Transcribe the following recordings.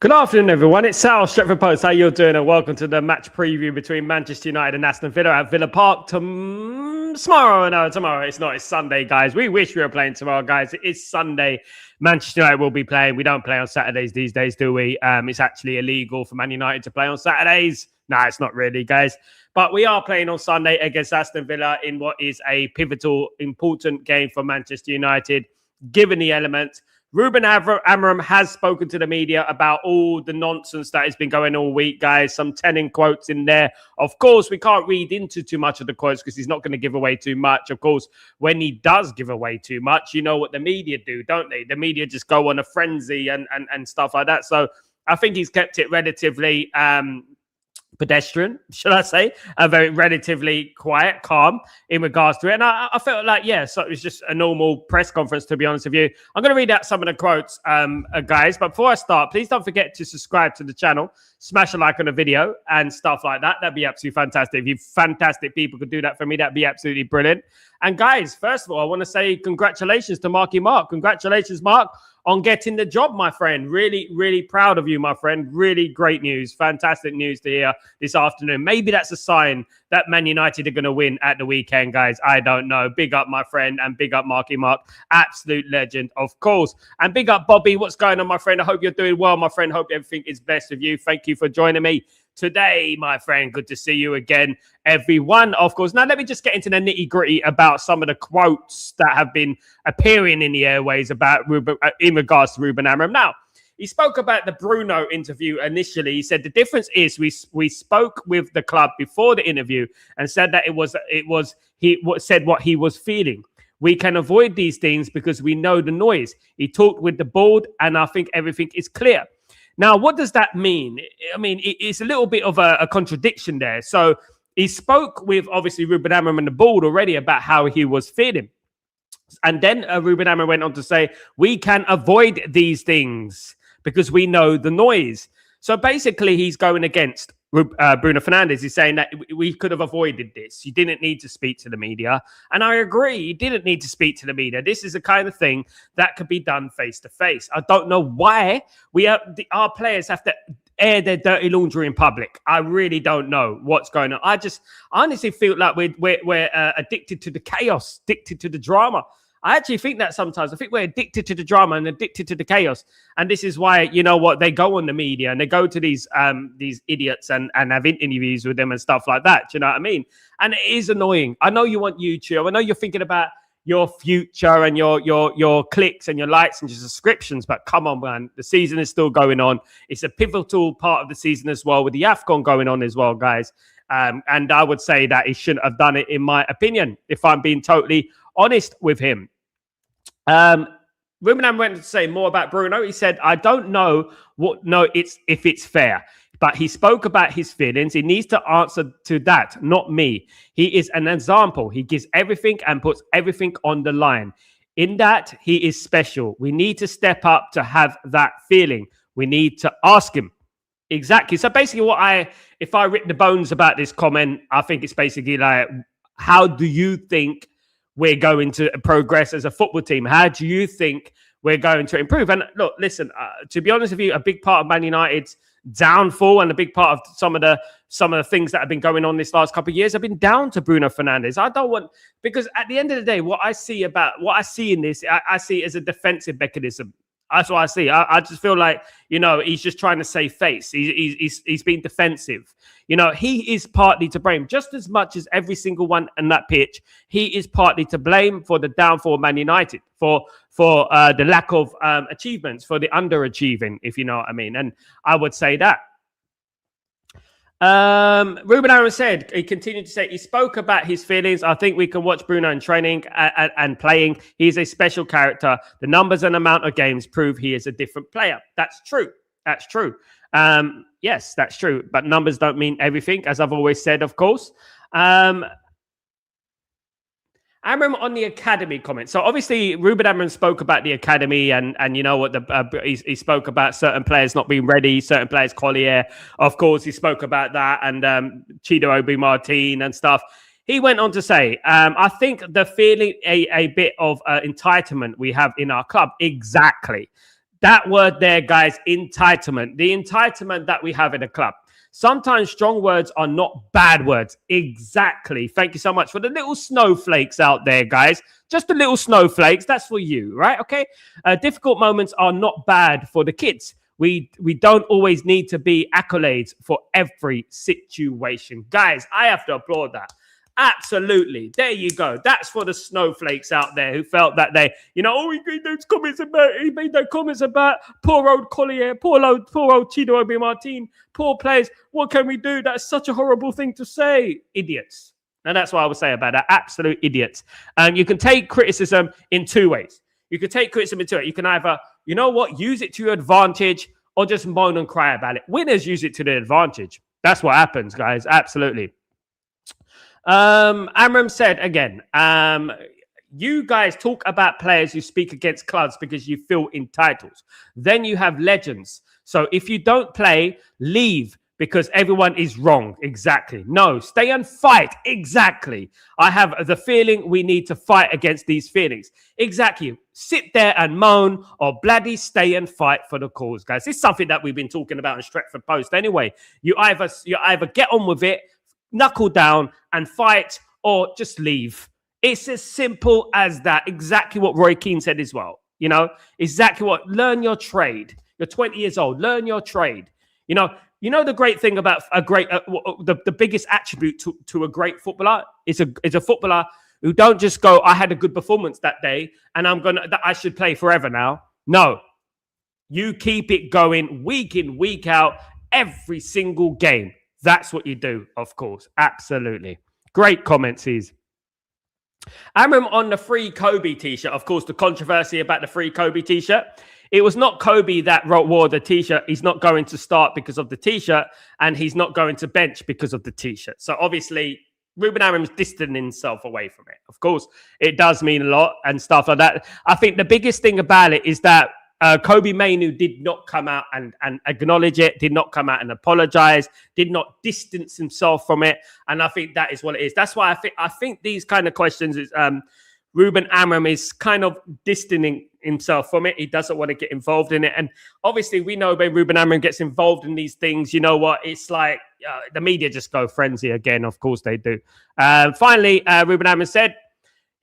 Good afternoon, everyone. It's Sal, Stretford Post. How you doing? And welcome to the match preview between Manchester United and Aston Villa at Villa Park tomorrow. No, tomorrow. It's not. It's Sunday, guys. We wish we were playing tomorrow, guys. It is Sunday. Manchester United will be playing. We don't play on Saturdays these days, do we? It's actually illegal for Man United to play on Saturdays. No, it's not really, guys. But we are playing on Sunday against Aston Villa in what is a pivotal, important game for Manchester United, given the elements. Ruben Amorim has spoken to the media about all the nonsense that has been going all week, guys. Some telling quotes in there. Of course, we can't read into too much of the quotes because he's not going to give away too much. Of course, when he does give away too much, you know what the media do, don't they? The media just go on a frenzy and stuff like that. So I think he's kept it relatively pedestrian, should I say, very relatively quiet, calm in regards to it. And I felt like, so it was just a normal press conference, to be honest with you. I'm going to read out some of the quotes, guys. But before I start, please don't forget to subscribe to the channel, smash a like on the video and stuff like that. That'd be absolutely fantastic. If you fantastic people could do that for me, that'd be absolutely brilliant. And guys, first of all, I want to say congratulations to Marky Mark. Congratulations, Mark, on getting the job, my friend. Really, really proud of you, my friend. Really great news. Fantastic news to hear this afternoon. Maybe that's a sign that Man United are going to win at the weekend, guys. I don't know. Big up, my friend, and big up Marky Mark. Absolute legend, of course. And big up, Bobby. What's going on, my friend? I hope you're doing well, my friend. Hope everything is best with you. Thank you for joining me today, my friend. Good to see you again, everyone, of course. Now, let me just get into the nitty-gritty about some of the quotes that have been appearing in the airways about Ruben, in regards to Ruben Amorim. Now, he spoke about the Bruno interview initially. He said the difference is we spoke with the club before the interview and said that he said what he was feeling. We can avoid these things because we know the noise. He talked with the board, and I think everything is clear. Now, what does that mean? I mean, it's a little bit of a contradiction there. So he spoke with, obviously, Ruben Amorim and the board already about how he was feeling. And then Ruben Amorim went on to say, we can avoid these things because we know the noise. So basically, he's going against Bruno Fernandes. He's saying that we could have avoided this. You didn't need to speak to the media. And I agree, you didn't need to speak to the media. This is the kind of thing that could be done face to face. I don't know why our players have to air their dirty laundry in public. I really don't know what's going on. I honestly feel like we're addicted to the chaos, addicted to the drama. I actually think that sometimes. I think we're addicted to the drama and addicted to the chaos. And this is why, you know what, they go on the media and they go to these idiots and have interviews with them and stuff like that. Do you know what I mean? And it is annoying. I know you want YouTube. I know you're thinking about your future and your clicks and your likes and your subscriptions. But come on, man. The season is still going on. It's a pivotal part of the season as well, with the AFCON going on as well, guys. And I would say that he shouldn't have done it, in my opinion, if I'm being totally honest with him. Ruben Amorim went to say more about Bruno. He said, I don't know if it's fair, but he spoke about his feelings. He needs to answer to that, not me. He is an example. He gives everything and puts everything on the line. In that, he is special. We need to step up to have that feeling. We need to ask him. Exactly. So basically if I rip the bones about this comment, I think it's basically like, how do you think we're going to progress as a football team? How do you think we're going to improve? And look, listen, to be honest with you, a big part of Man United's downfall and a big part of some of the things that have been going on this last couple of years have been down to Bruno Fernandes. Because at the end of the day, what I see in this, I see as a defensive mechanism. That's what I see. I just feel like, he's just trying to save face. He's being defensive. He is partly to blame, just as much as every single one on that pitch. He is partly to blame for the downfall of Man United, for the lack of achievements, for the underachieving, if you know what I mean. And I would say that. Ruben Amorim said, he continued to say, he spoke about his feelings. I think we can watch Bruno in training and playing. He's a special character. The numbers and amount of games prove he is a different player. That's true. That's true. Yes, that's true. But numbers don't mean everything, as I've always said, of course. Amorim on the academy comment. So obviously Ruben Amorim spoke about the academy and you know what, he spoke about certain players not being ready, certain players, Collier, of course, he spoke about that, and Chido Obi Martin and stuff. He went on to say, I think the feeling a bit of entitlement we have in our club. Exactly. That word there, guys, entitlement. The entitlement that we have in a club. Sometimes strong words are not bad words. Exactly. Thank you so much for the little snowflakes out there, guys. Just the little snowflakes. That's for you, right? Okay. Difficult moments are not bad for the kids. We don't always need to be accolades for every situation. Guys, I have to applaud that. Absolutely. There you go. That's for the snowflakes out there who felt that they, he made those comments about poor old Collier, poor old Chido Obi Martin, poor players. What can we do? That's such a horrible thing to say. Idiots. And that's what I would say about that. Absolute idiots. You can take criticism in two ways. You can take criticism in two ways. You can either, use it to your advantage or just moan and cry about it. Winners use it to their advantage. That's what happens, guys. Absolutely. Amorim said again, you guys talk about players who speak against clubs because you feel entitled. Then you have legends. So if you don't play, leave because everyone is wrong. Exactly. No, stay and fight. Exactly. I have the feeling we need to fight against these feelings. Exactly. Sit there and moan or bloody stay and fight for the cause, guys. This is something that we've been talking about in Stretford Post anyway. You either get on with it, knuckle down and fight, or just leave. It's as simple as that. Exactly what Roy Keane said as well. Exactly what. Learn your trade. You're 20 years old. Learn your trade. The great thing about the biggest attribute to a great footballer is a footballer who don't just go, I had a good performance that day and I should play forever now. No, you keep it going week in, week out, every single game. That's what you do, of course. Absolutely. Great comments, he's. Amorim on the free Kobbie t-shirt. Of course, the controversy about the free Kobbie t-shirt. It was not Kobbie that wore the t-shirt. He's not going to start because of the t-shirt, and he's not going to bench because of the t-shirt. So obviously, Ruben Amorim's distancing himself away from it. Of course, it does mean a lot and stuff like that. I think the biggest thing about it is that Kobbie Mainoo did not come out and acknowledge it, did not come out and apologize, did not distance himself from it. And I think that is what it is. That's why I think these kind of questions is Ruben Amorim is kind of distancing himself from it. He doesn't want to get involved in it. And obviously we know when Ruben Amorim gets involved in these things, you know what? It's like the media just go frenzy again. Of course they do. Finally, Ruben Amorim said,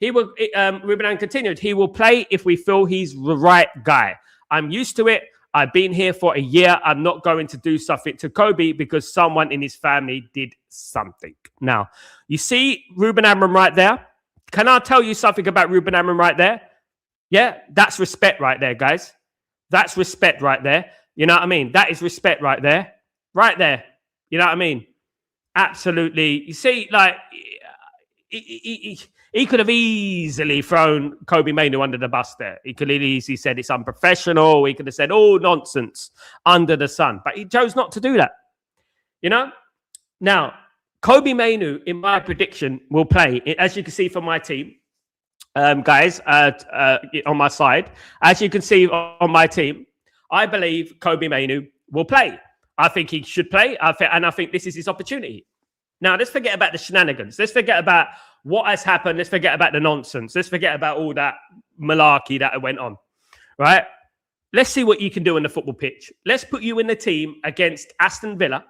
Ruben Amorim continued, he will play if we feel he's the right guy. I'm used to it. I've been here for a year. I'm not going to do something to Kobbie because someone in his family did something. Now, you see Ruben Amorim right there? Can I tell you something about Ruben Amorim right there? Yeah, that's respect right there, guys. That's respect right there. You know what I mean? That is respect right there. Right there. You know what I mean? Absolutely. You see, like, he could have easily thrown Kobbie Mainoo under the bus there. He could have easily said it's unprofessional. He could have said, oh, nonsense under the sun. But he chose not to do that. Now, Kobbie Mainoo, in my prediction, will play. As you can see from my team, guys, on my side. As you can see on my team, I believe Kobbie Mainoo will play. I think he should play. And I think this is his opportunity. Now, let's forget about the shenanigans. Let's forget about what has happened. Let's forget about the nonsense. Let's forget about all that malarkey that went on, right? Let's see what you can do on the football pitch. Let's put you in the team against Aston Villa,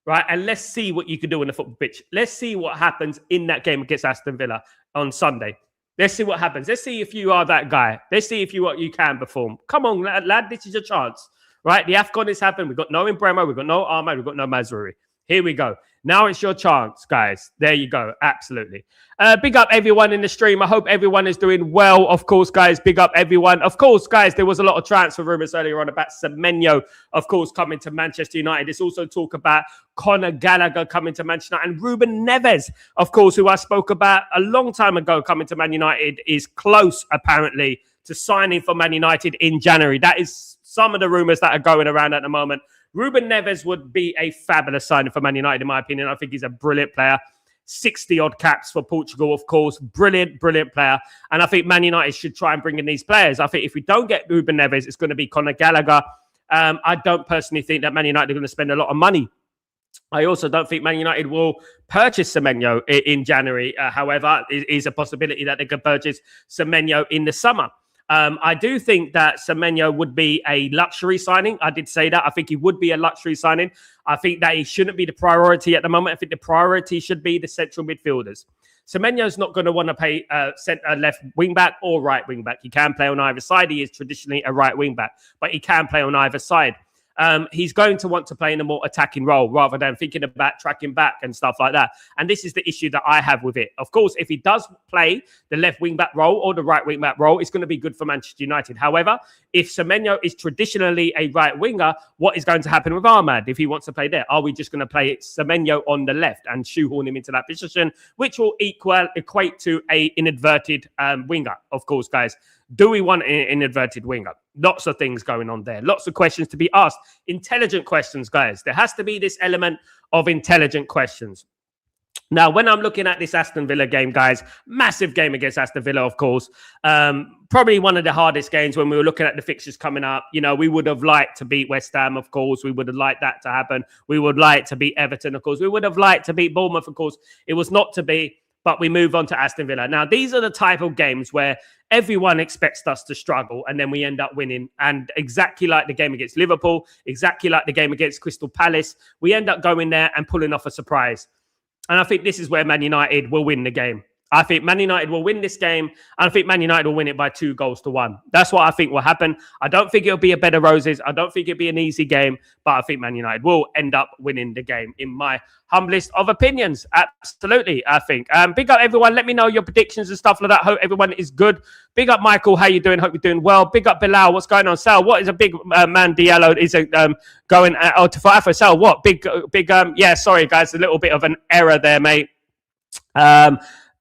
right? And let's see what you can do on the football pitch. Let's see what happens in that game against Aston Villa on Sunday. Let's see what happens. Let's see if you are that guy. Let's see if you can perform. Come on, lad. This is your chance, right? The AFCON has happened. We've got no Imbremo. We've got no Ahmad. We've got no Mazraoui. Here we go. Now it's your chance, guys. There you go. Absolutely. Big up everyone in the stream. I hope everyone is doing well. Of course, guys, big up everyone. Of course, guys, there was a lot of transfer rumors earlier on about Semenyo, of course, coming to Manchester United. There's also talk about Conor Gallagher coming to Manchester United. And Ruben Neves, of course, who I spoke about a long time ago coming to Man United, is close, apparently, to signing for Man United in January. That is some of the rumors that are going around at the moment. Ruben Neves would be a fabulous signing for Man United, in my opinion. I think he's a brilliant player. 60-odd caps for Portugal, of course. Brilliant, brilliant player. And I think Man United should try and bring in these players. I think if we don't get Ruben Neves, it's going to be Conor Gallagher. I don't personally think that Man United are going to spend a lot of money. I also don't think Man United will purchase Semenyo in January. However, it is a possibility that they could purchase Semenyo in the summer. I do think that Semenyo would be a luxury signing. I did say that. I think he would be a luxury signing. I think that he shouldn't be the priority at the moment. I think the priority should be the central midfielders. Semenyo's not going to want to play centre left wing back or right wing back. He can play on either side. He is traditionally a right wing back, but he can play on either side. He's going to want to play in a more attacking role rather than thinking about tracking back and stuff like that. And this is the issue that I have with it. Of course, if he does play the left wing back role or the right wing back role, it's going to be good for Manchester United. However, if Semenyo is traditionally a right winger, what is going to happen with Ahmad if he wants to play there? Are we just going to play Semenyo on the left and shoehorn him into that position, which will equate to an inverted winger, of course, guys? Do we want an inverted winger? Lots of things going on there. Lots of questions to be asked. Intelligent questions, guys. There has to be this element of intelligent questions. Now, when I'm looking at this Aston Villa game, guys, massive game against Aston Villa, of course. Probably one of the hardest games when we were looking at the fixtures coming up. You know, we would have liked to beat West Ham, of course. We would have liked that to happen. We would like to beat Everton, of course. We would have liked to beat Bournemouth, of course. It was not to be, but we move on to Aston Villa. Now, these are the type of games where everyone expects us to struggle and then we end up winning. And exactly like the game against Liverpool, exactly like the game against Crystal Palace, we end up going there and pulling off a surprise. And I think this is where Man United will win the game. I think Man United will win this game. And I think Man United will win it by 2-1. That's what I think will happen. I don't think it'll be a bed of roses. I don't think it'll be an easy game. But I think Man United will end up winning the game, in my humblest of opinions. Absolutely, I think. Big up everyone. Let me know your predictions and stuff like that. Hope everyone is good. Big up Michael. How you doing? Hope you're doing well. Big up Bilal. What's going on? Sal, what is a big man Diallo? Is it going out to fight for Sal? What? Big, yeah, sorry, guys. A little bit of an error there, mate.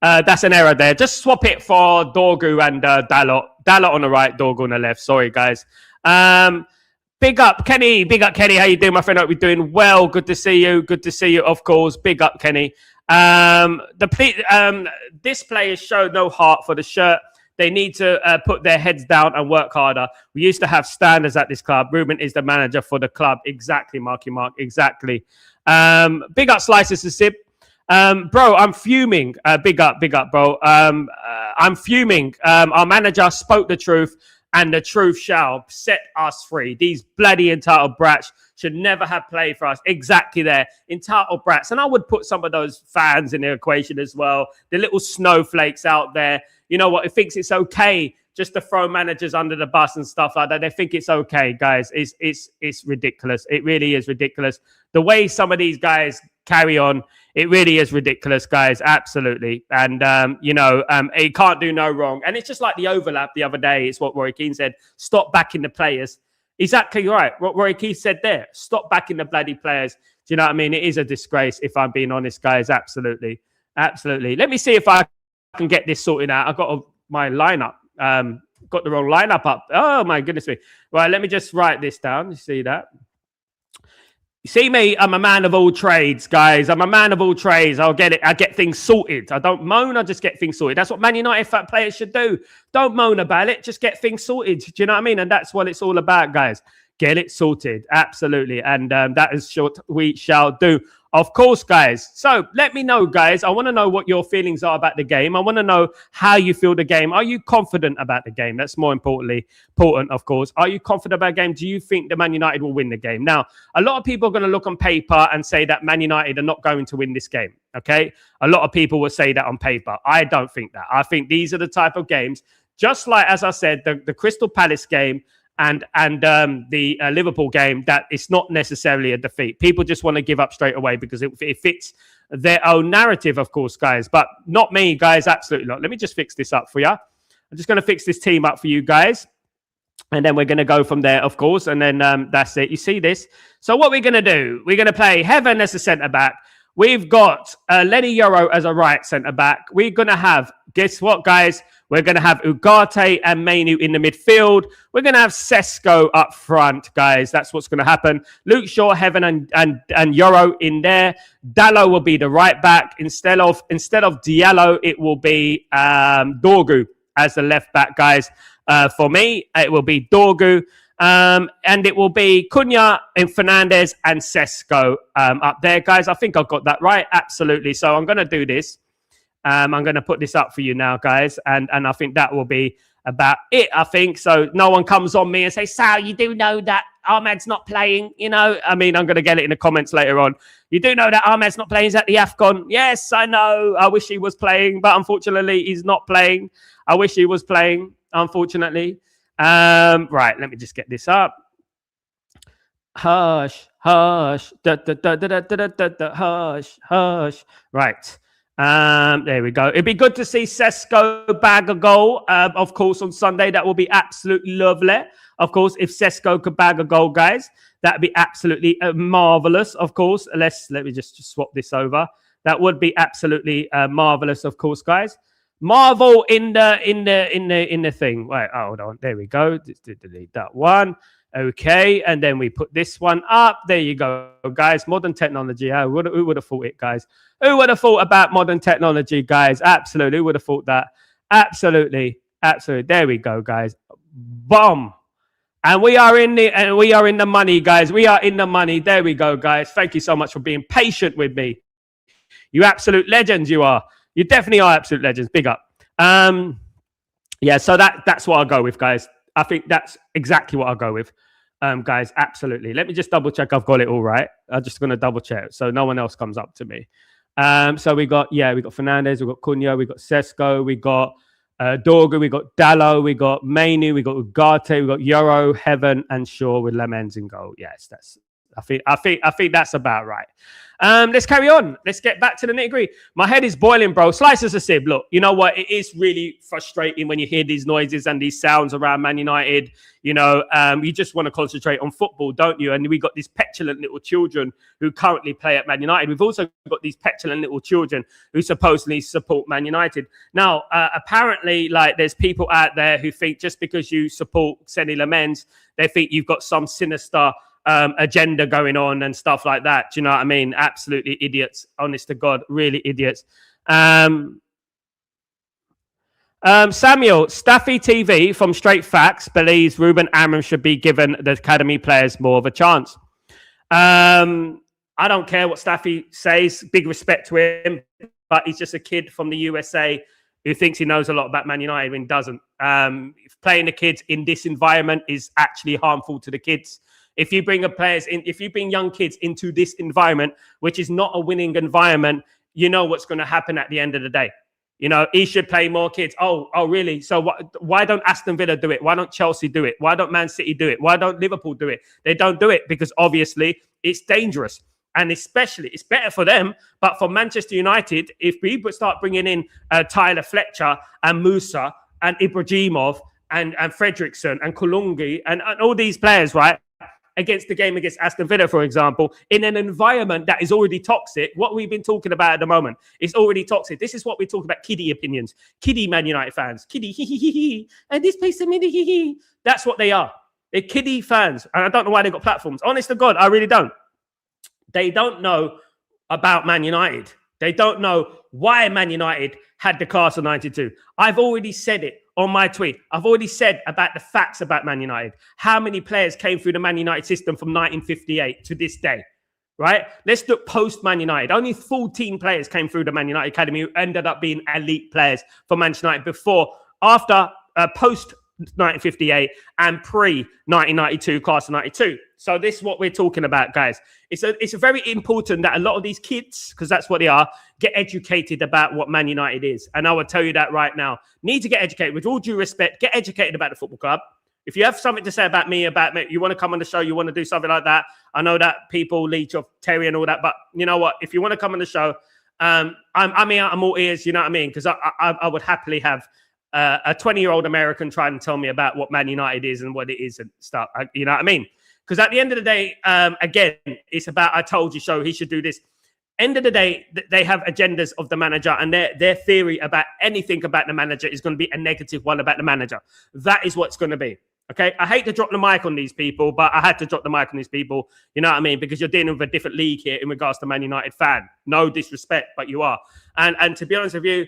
That's an error there. Just swap it for Dorgu and Dalot. Dalot on the right, Dorgu on the left. Sorry, guys. Big up, Kenny. Big up, Kenny. How you doing, my friend? Hope you're doing well. Good to see you. Good to see you, of course. Big up, Kenny. This players show no heart for the shirt. They need to put their heads down and work harder. We used to have standards at this club. Ruben is the manager for the club. Exactly, Marky Mark. Exactly. Big up, Slices to Sip. Bro, I'm fuming. Big up, bro. I'm fuming. Our manager spoke the truth, and the truth shall set us free. These bloody entitled brats should never have played for us. Exactly there. Entitled brats. And I would put some of those fans in the equation as well. The little snowflakes out there. You know what? It thinks it's okay just to throw managers under the bus and stuff like that. They think it's okay, guys. It's ridiculous. It really is ridiculous. The way some of these guys carry on, it really is ridiculous, guys. Absolutely. And, it can't do no wrong. And it's just like the overlap the other day. It's what Roy Keane said. Stop backing the players. Exactly right. What Roy Keane said there. Stop backing the bloody players. Do you know what I mean? It is a disgrace, if I'm being honest, guys. Absolutely. Absolutely. Let me see if I can get this sorted out. I've got my lineup. Got the wrong lineup up. Oh, my goodness me. Right, let me just write this down. You see that? You see me, I'm a man of all trades, guys. I'm a man of all trades. I'll get it. I get things sorted. I don't moan. I just get things sorted. That's what Man United players should do. Don't moan about it. Just get things sorted. Do you know what I mean? And that's what it's all about, guys. Get it sorted. Absolutely. And that is what we shall do. Of course, guys. So let me know, guys. I want to know what your feelings are about the game. I want to know how you feel the game. Are you confident about the game? That's more important, of course. Are you confident about the game? Do you think that Man United will win the game? Now, a lot of people are going to look on paper and say that Man United are not going to win this game. Okay? A lot of people will say that on paper. I don't think that. I think these are the type of games, just like, as I said, the Crystal Palace game, and the Liverpool game, that it's not necessarily a defeat. People just want to give up straight away because it fits their own narrative, of course, guys. But not me, guys. Absolutely not. Let me just fix this up for you. I'm just going to fix this team up for you guys. And then we're going to go from there, of course. And then that's it. You see this? So what we're going to do, we're going to play Heaven as a centre-back. We've got Lenny Yoro as a right centre-back. We're going to have, guess what, guys? We're going to have Ugarte and Mainoo in the midfield. We're going to have Sesko up front, guys. That's what's going to happen. Luke Shaw, Heaven, and Yoro in there. Dalot will be the right back. Instead of Diallo, it will be Dorgu as the left back, guys. For me, it will be Dorgu. And it will be Cunha and Fernandez and Sesko up there, guys. I think I've got that right. Absolutely. So I'm going to do this. I'm going to put this up for you now, guys. And I think that will be about it, I think. So no one comes on me and say, Sal, you do know that Ahmed's not playing, you know? I mean, I'm going to get it in the comments later on. You do know that Ahmed's not playing. He's at the AFCON. Yes, I know. I wish he was playing, but unfortunately, he's not playing. I wish he was playing, unfortunately. Right, let me just get this up. Hush, hush, hush, hush. Right. There we go. It'd be good to see Sesko bag a goal, of course, on Sunday. That will be absolutely lovely. Of course, if Sesko could bag a goal, guys, that'd be absolutely marvelous. Of course, let me just swap this over. That would be absolutely marvelous, of course, guys. Marvel in the thing. Wait, hold on. There we go. Delete that one. Okay, and then we put this one up. There you go, guys. Modern technology. Who would have thought it, guys? Who would have thought about modern technology, guys? Absolutely. Who would have thought that? Absolutely. Absolutely. There we go, guys. Bomb. And we are in the money, guys. We are in the money. There we go, guys. Thank you so much for being patient with me. You absolute legends, you are. You definitely are absolute legends. Big up. Yeah, so that's what I'll go with, guys. I think that's exactly what I'll go with, guys. Absolutely. Let me just double check I've got it all right. I'm just going to double check so no one else comes up to me. So we got Fernandez, we got Cunha, we got Sesko, we got Dorgu, we got Dallo, we got Mainoo, we got Ugarte, we got Euro, Heaven, and Shaw with Lemens in goal. Yes, I think that's about right. Let's carry on. Let's get back to the nitty-gritty. My head is boiling, bro. Slice as a sib. Look, you know what? It is really frustrating when you hear these noises and these sounds around Man United. You know, you just want to concentrate on football, don't you? And we got these petulant little children who currently play at Man United. We've also got these petulant little children who supposedly support Man United. Now, apparently, like, there's people out there who think just because you support Seny Lamens, they think you've got some sinister agenda going on and stuff like that. Do you know what I mean? Absolutely idiots. Honest to God, really idiots. Samuel, Staffy TV from Straight Facts believes Ruben Amorim should be given the academy players more of a chance. I don't care what Staffy says. Big respect to him, but he's just a kid from the USA who thinks he knows a lot about Man United when he doesn't. Playing the kids in this environment is actually harmful to the kids. If you bring if you bring young kids into this environment, which is not a winning environment, you know what's going to happen at the end of the day. You know, he should play more kids. Oh, really? So why don't Aston Villa do it? Why don't Chelsea do it? Why don't Man City do it? Why don't Liverpool do it? They don't do it because obviously it's dangerous. And especially, it's better for them. But for Manchester United, if we start bringing in Tyler Fletcher and Musa and Ibrahimov and Fredrickson and Kulungi and all these players, right? Against the game against Aston Villa, for example, in an environment that is already toxic. What we've been talking about at the moment is already toxic. This is what we talk about, kiddie opinions, kiddie Man United fans, kiddie, hee, hee, hee, hee. And this place, hee, hee, hee. That's what they are. They're kiddie fans. And I don't know why they got platforms. Honest to God, I really don't. They don't know about Man United. They don't know why Man United had the class of 92. I've already said it on my tweet. I've already said about the facts about Man United. How many players came through the Man United system from 1958 to this day, right? Let's look post-Man United. Only 14 players came through the Man United Academy who ended up being elite players for Manchester United post-1958 and pre-1992 class of 92. So this is what we're talking about, guys. It's very important that a lot of these kids, because that's what they are, get educated about what Man United is. And I will tell you that right now. Need to get educated. With all due respect, get educated about the football club. If you have something to say about me, you want to come on the show, you want to do something like that. I know that people leech off Terry and all that, but you know what? If you want to come on the show, I'm all ears, you know what I mean? Because I would happily have a 20-year-old American trying to tell me about what Man United is and what it is and stuff. You know what I mean? Because at the end of the day, again, it's about, I told you so, he should do this. End of the day, they have agendas of the manager, and their theory about anything about the manager is going to be a negative one about the manager. That is what's going to be. Okay? I hate to drop the mic on these people, but I had to drop the mic on these people. You know what I mean? Because you're dealing with a different league here in regards to Man United fan. No disrespect, but you are. And to be honest with you,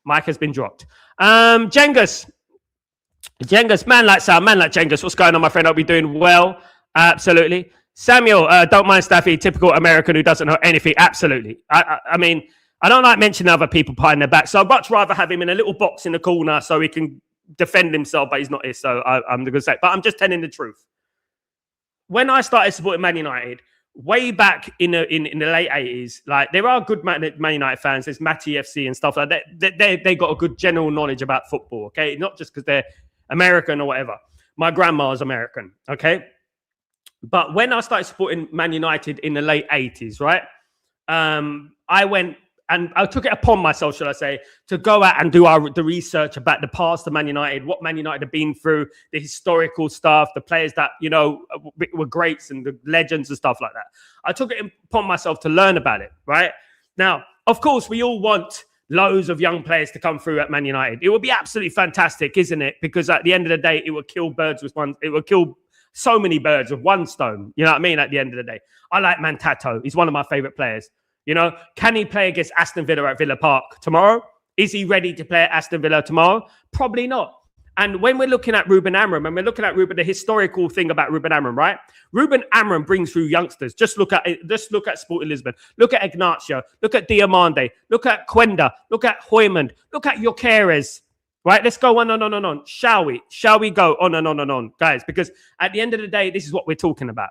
mic has been dropped. Jengus, man like Sal, man like Jengus. What's going on, my friend? I'll be doing well. Absolutely. Samuel, don't mind Staffy, typical American who doesn't know anything. Absolutely. I mean, I don't like mentioning other people behind their back. So I'd much rather have him in a little box in the corner so he can defend himself, but he's not here. So I'm going to say, but I'm just telling the truth. When I started supporting Man United, way back in the late 80s, like there are good Man United fans. There's Matty FC and stuff like that. They got a good general knowledge about football, okay? Not just because they're American or whatever. My grandma's American, okay? But when I started supporting Man United in the late 80s, right? I went and I took it upon myself, shall I say, to go out and do the research about the past of Man United, what Man United have been through, the historical stuff, the players that, you know, were greats and the legends and stuff like that. I took it upon myself to learn about it, right? Now, of course, we all want loads of young players to come through at Man United. It would be absolutely fantastic, isn't it? Because at the end of the day, it would kill birds with one. It would kill so many birds with one stone. You know what I mean? At the end of the day, I like Mantato. He's one of my favorite players. You know, can he play against Aston Villa at Villa Park tomorrow? Is he ready to play at Aston Villa tomorrow? Probably not. And when we're looking at Ruben Amorim, and we're looking at Ruben, the historical thing about Ruben Amorim, right? Ruben Amorim brings through youngsters. Just look at Sporting Lisbon. Look at Ignacio. Look at Diamande. Look at Quenda. Look at Hoymond. Look at Jokeres. Right? Let's go on. Shall we? Shall we go on, guys? Because at the end of the day, this is what we're talking about.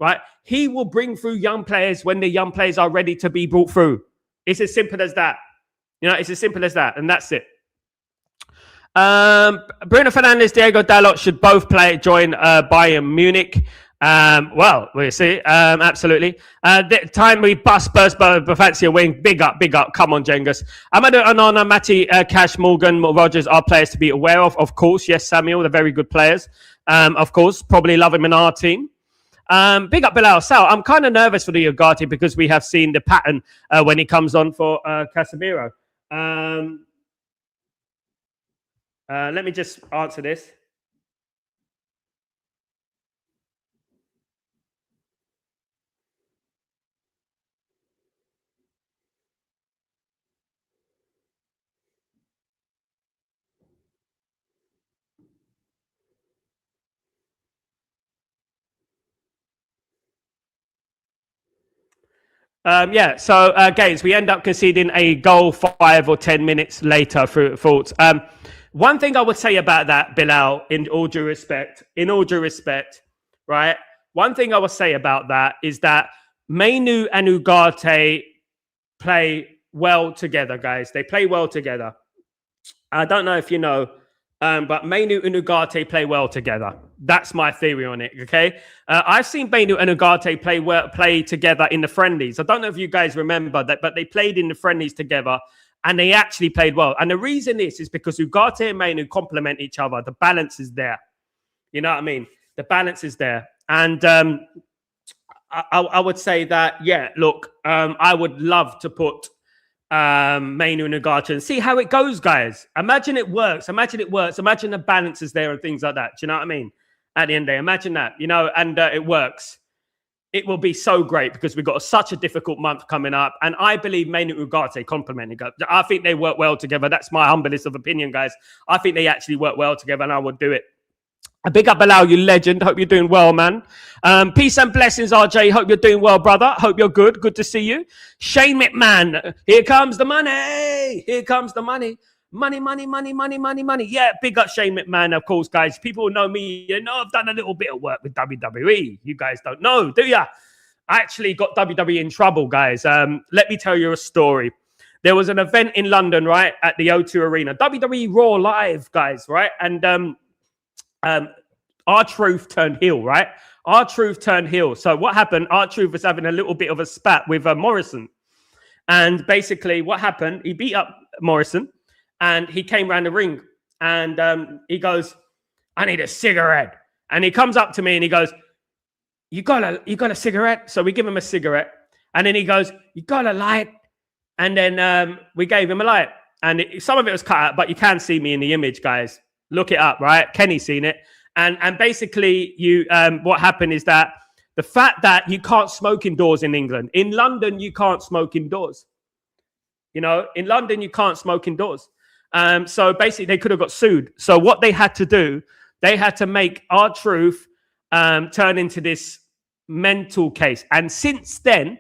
Right? He will bring through young players when the young players are ready to be brought through. It's as simple as that. You know, it's as simple as that. And that's it. Bruno Fernandes, Diego Dalot should both join Bayern Munich. Well, we'll see. Absolutely. The time we bust Spurs, but fancy a wing. Big up. Come on, Jengus. Amadou Onana, Matty, Cash, Morgan, Rogers are players to be aware of. Of course, yes, Samuel, they're very good players. Of course, probably love him in our team. Big up Bilal. Sal, I'm kind of nervous for the Ugarte because we have seen the pattern when he comes on for Casemiro. Let me just answer this. Games, we end up conceding a goal 5 or 10 minutes later through faults. One thing I would say about that, Bilal, in all due respect, right? One thing I would say about that is that Mainoo and Ugarte play well together, guys. They play well together. I don't know if you know, but Mainoo and Ugarte play well together. That's my theory on it, okay? I've seen Mainoo and Ugarte play together in the friendlies. I don't know if you guys remember that, but they played in the friendlies together and they actually played well. And the reason is because Ugarte and Mainoo complement each other. The balance is there. You know what I mean? The balance is there. And I would say that, yeah, look, I would love to put Mainoo and Ugarte and see how it goes, guys. Imagine it works. Imagine the balance is there and things like that. Do you know what I mean? At the end of the day, imagine that, you know, and it works. It will be so great because we've got such a difficult month coming up. And I believe Mainoo and Ugarte complement. I think they work well together. That's my humblest of opinion, guys. I think they actually work well together and I would do it. A big up, Bilal, you legend. Hope you're doing well, man. Peace and blessings, RJ. Hope you're doing well, brother. Hope you're good. Good to see you. Shane McMahon. Here comes the money. Here comes the money. Money. Yeah, big up Shane McMahon, of course, guys. People know me. You know, I've done a little bit of work with WWE. You guys don't know, do ya? I actually got WWE in trouble, guys. Let me tell you a story. There was an event in London, right, at the O2 Arena. WWE Raw Live, guys, right? And R-Truth turned heel, right? R-Truth turned heel. So what happened? R-Truth was having a little bit of a spat with Morrison. And basically what happened, he beat up Morrison and he came around the ring and he goes, I need a cigarette. And he comes up to me and he goes, you got a cigarette? So we give him a cigarette. And then he goes, you got a light? And then we gave him a light. And some of it was cut out, but you can see me in the image, guys. Look it up, right? Kenny's seen it. And basically, what happened is that the fact that you can't smoke indoors in England. In London, you can't smoke indoors. You know, in London, you can't smoke indoors. So basically, they could have got sued. So what they had to do, they had to make R-Truth turn into this mental case. And since then,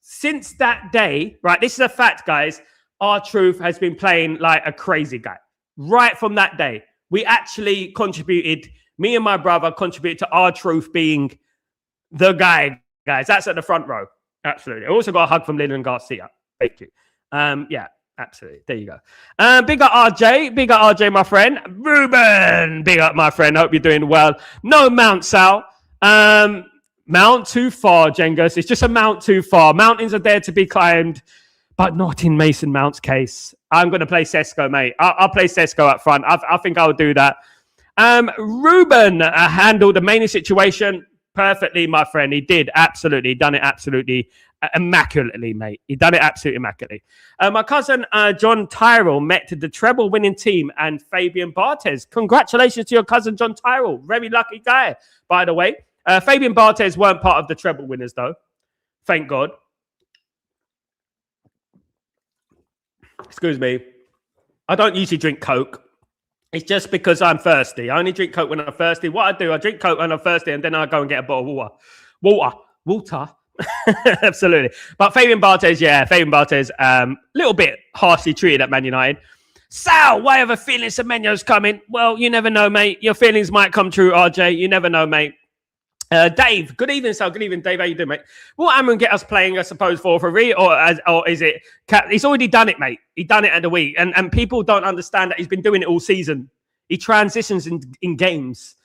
since that day, right, this is a fact, guys, R-Truth has been playing like a crazy guy. Right from that day, we actually contributed, me and my brother contributed to R-Truth being the guy, guys. That's at the front row. Absolutely. I also got a hug from Lyndon Garcia. Thank you. Yeah, absolutely. There you go. Big up RJ, my friend. Ruben, big up, my friend. Hope you're doing well. No Mount, Sal. Mount too far, Jengis. It's just a mount too far. Mountains are there to be climbed, but not in Mason Mount's case. I'm going to play Sesko, mate. I'll play Sesko up front. I think I'll do that. Ruben handled the Mainoo situation perfectly, my friend. He did absolutely. He done it absolutely immaculately, mate. He done it absolutely immaculately. My cousin John Tyrrell met the treble-winning team and Fabian Barthez. Congratulations to your cousin John Tyrrell. Very lucky guy, by the way. Fabian Barthez weren't part of the treble winners, though. Thank God. Excuse me. I don't usually drink Coke. It's just because I'm thirsty. I only drink Coke when I'm thirsty. What I do, I drink Coke when I'm thirsty, and then I go and get a bottle of water. Water. Absolutely. But Fabian Barthez, little bit harshly treated at Man United. Sal, why have a feeling Semenyo's coming? Well, you never know, mate. Your feelings might come true, RJ. You never know, mate. Dave, good evening, Sal. Good evening, Dave. How you doing, mate? Will Amorim get us playing, I suppose, 4-3, or is it? He's already done it, mate. He done it at the week, and people don't understand that he's been doing it all season. He transitions in games.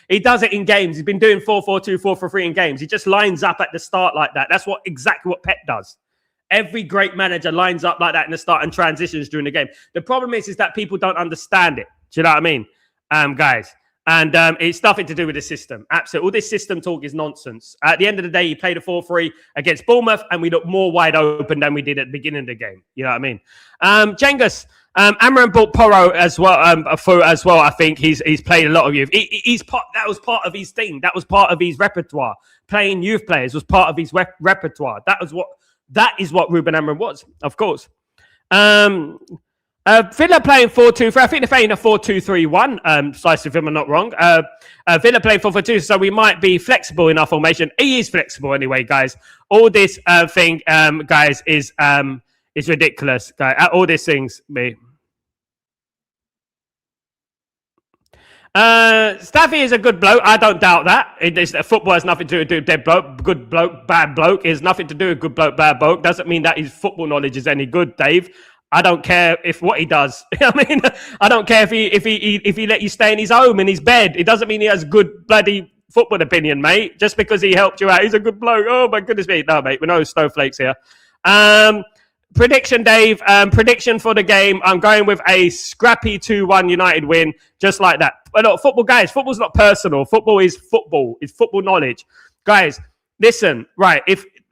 He does it in games. He's been doing 4-4-2, 4-3 in games. He just lines up at the start like that. That's exactly what Pep does. Every great manager lines up like that in the start and transitions during the game. The problem is that people don't understand it. Do you know what I mean, guys? And it's nothing to do with the system. Absolutely. All this system talk is nonsense. At the end of the day, he played a 4-3 against Bournemouth, and we looked more wide open than we did at the beginning of the game. You know what I mean? Jengis, Amorim bought Porro as well. I think he's played a lot of youth. That was part of his thing. That was part of his repertoire. Playing youth players was part of his repertoire. That is what Ruben Amorim was, of course. Villa playing 4-2-3. I think they're playing a 4-2-3-1. Slice if I'm not wrong. Villa playing 4-4-2, so we might be flexible in our formation. He is flexible anyway, guys. All this thing, guys, is ridiculous. Guys. All these things, me. Staffy is a good bloke. I don't doubt that. Football has nothing to do with dead bloke, good bloke, bad bloke. It has nothing to do with good bloke, bad bloke. Doesn't mean that his football knowledge is any good, Dave. I don't care if what he does. I mean, I don't care if he let you stay in his home, in his bed. It doesn't mean he has good bloody football opinion, mate. Just because he helped you out, he's a good bloke. Oh my goodness me, no, mate, we're no snowflakes here. Prediction, Dave. Prediction for the game. I'm going with a scrappy 2-1 United win, just like that. But look, football, guys. Football's not personal. Football is football. It's football knowledge, guys. Listen, right?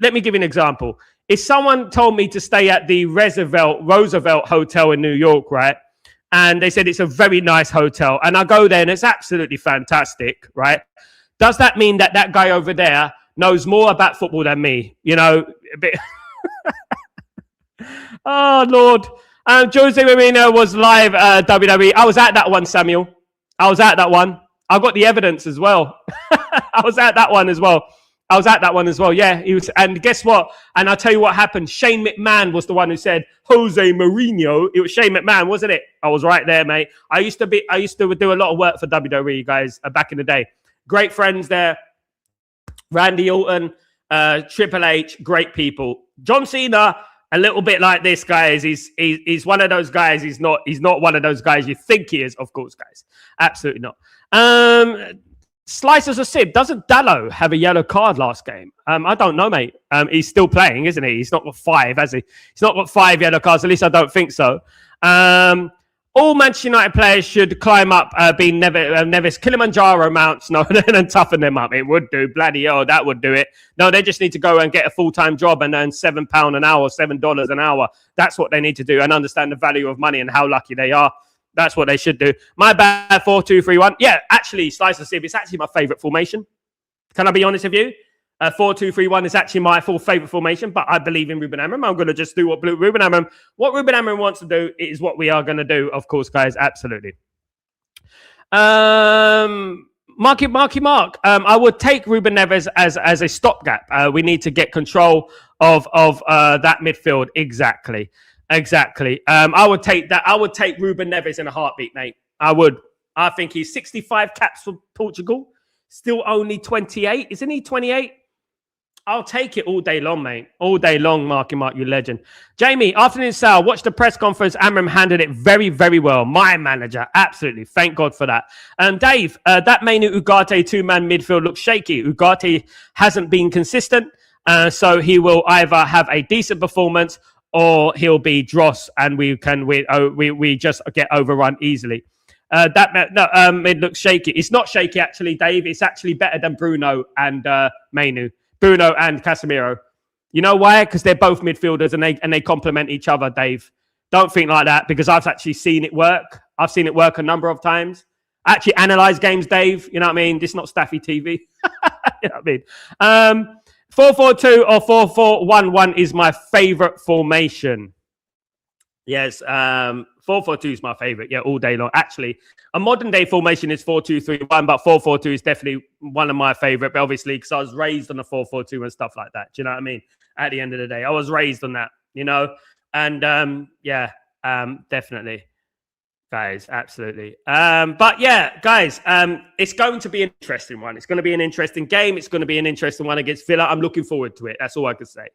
Let me give you an example. If someone told me to stay at the Roosevelt Hotel in New York, right? And they said it's a very nice hotel. And I go there and it's absolutely fantastic, right? Does that mean that guy over there knows more about football than me? You know, a bit... Oh, Lord. Jose Marino was live WWE. I was at that one, Samuel. I was at that one. I got the evidence as well. I was at that one as well. Yeah, he was, and guess what? And I'll tell you what happened. Shane McMahon was the one who said Jose Mourinho. It was Shane McMahon, wasn't it? I was right there, mate. I used to do a lot of work for WWE, guys, back in the day. Great friends there. Randy Orton, Triple H, great people. John Cena, a little bit like this, guys. He's one of those guys. He's not one of those guys you think he is, of course, guys. Absolutely not. Slices of Sib, doesn't Dallo have a yellow card last game? I don't know, mate. He's still playing, isn't he? He's not got 5, has he? He's not got 5 yellow cards. At least I don't think so. All Manchester United players should climb up, be Nevis Kilimanjaro mounts, and toughen them up. It would do. Bloody hell, that would do it. No, they just need to go and get a full-time job and earn £7 an hour, $7 an hour. That's what they need to do and understand the value of money and how lucky they are. That's what they should do. My bad, 4-2-3-1. Yeah, actually, Slice of Sib, it's actually my favourite formation. Can I be honest with you? 4-2-3-1 is actually my favourite formation, but I believe in Ruben Amorim. I'm going to just do what Ruben Amorim wants to do is what we are going to do, of course, guys. Absolutely. Mark. I would take Ruben Neves as a stopgap. We need to get control that midfield. Exactly. I would take that. I would take Ruben Neves in a heartbeat, mate. I would. I think he's 65 caps for Portugal. Still only 28. Isn't he 28? I'll take it all day long, mate. All day long, Mark, you legend. Jamie, afternoon, Sal. Watch the press conference. Amorim handled it very, very well. My manager, absolutely. Thank God for that. Dave, that Mainoo Ugarte two-man midfield looks shaky. Ugarte hasn't been consistent, so he will either have a decent performance or he'll be dross, and we just get overrun easily. It looks shaky. It's not shaky, actually, Dave. It's actually better than Bruno and Mainoo. Bruno and Casemiro. You know why? Because they're both midfielders and they complement each other, Dave. Don't think like that, because I've actually seen it work. I've seen it work a number of times. I actually analyze games, Dave. You know what I mean? This is not Staffy TV. You know what I mean? 4-4-2 or 4-4-1-1 is my favorite formation. Yes, 4-4-2 is my favorite. Yeah, all day long. Actually, a modern day formation is 4-2-3-1, but 4-4-2 is definitely one of my favorite. But obviously, because I was raised on a 4-4-2 and stuff like that. Do you know what I mean? At the end of the day, I was raised on that. You know, and definitely, guys, absolutely. But yeah, guys, it's going to be an interesting one. It's going to be an interesting game. It's going to be an interesting one against Villa. I'm looking forward to it. That's all I can say.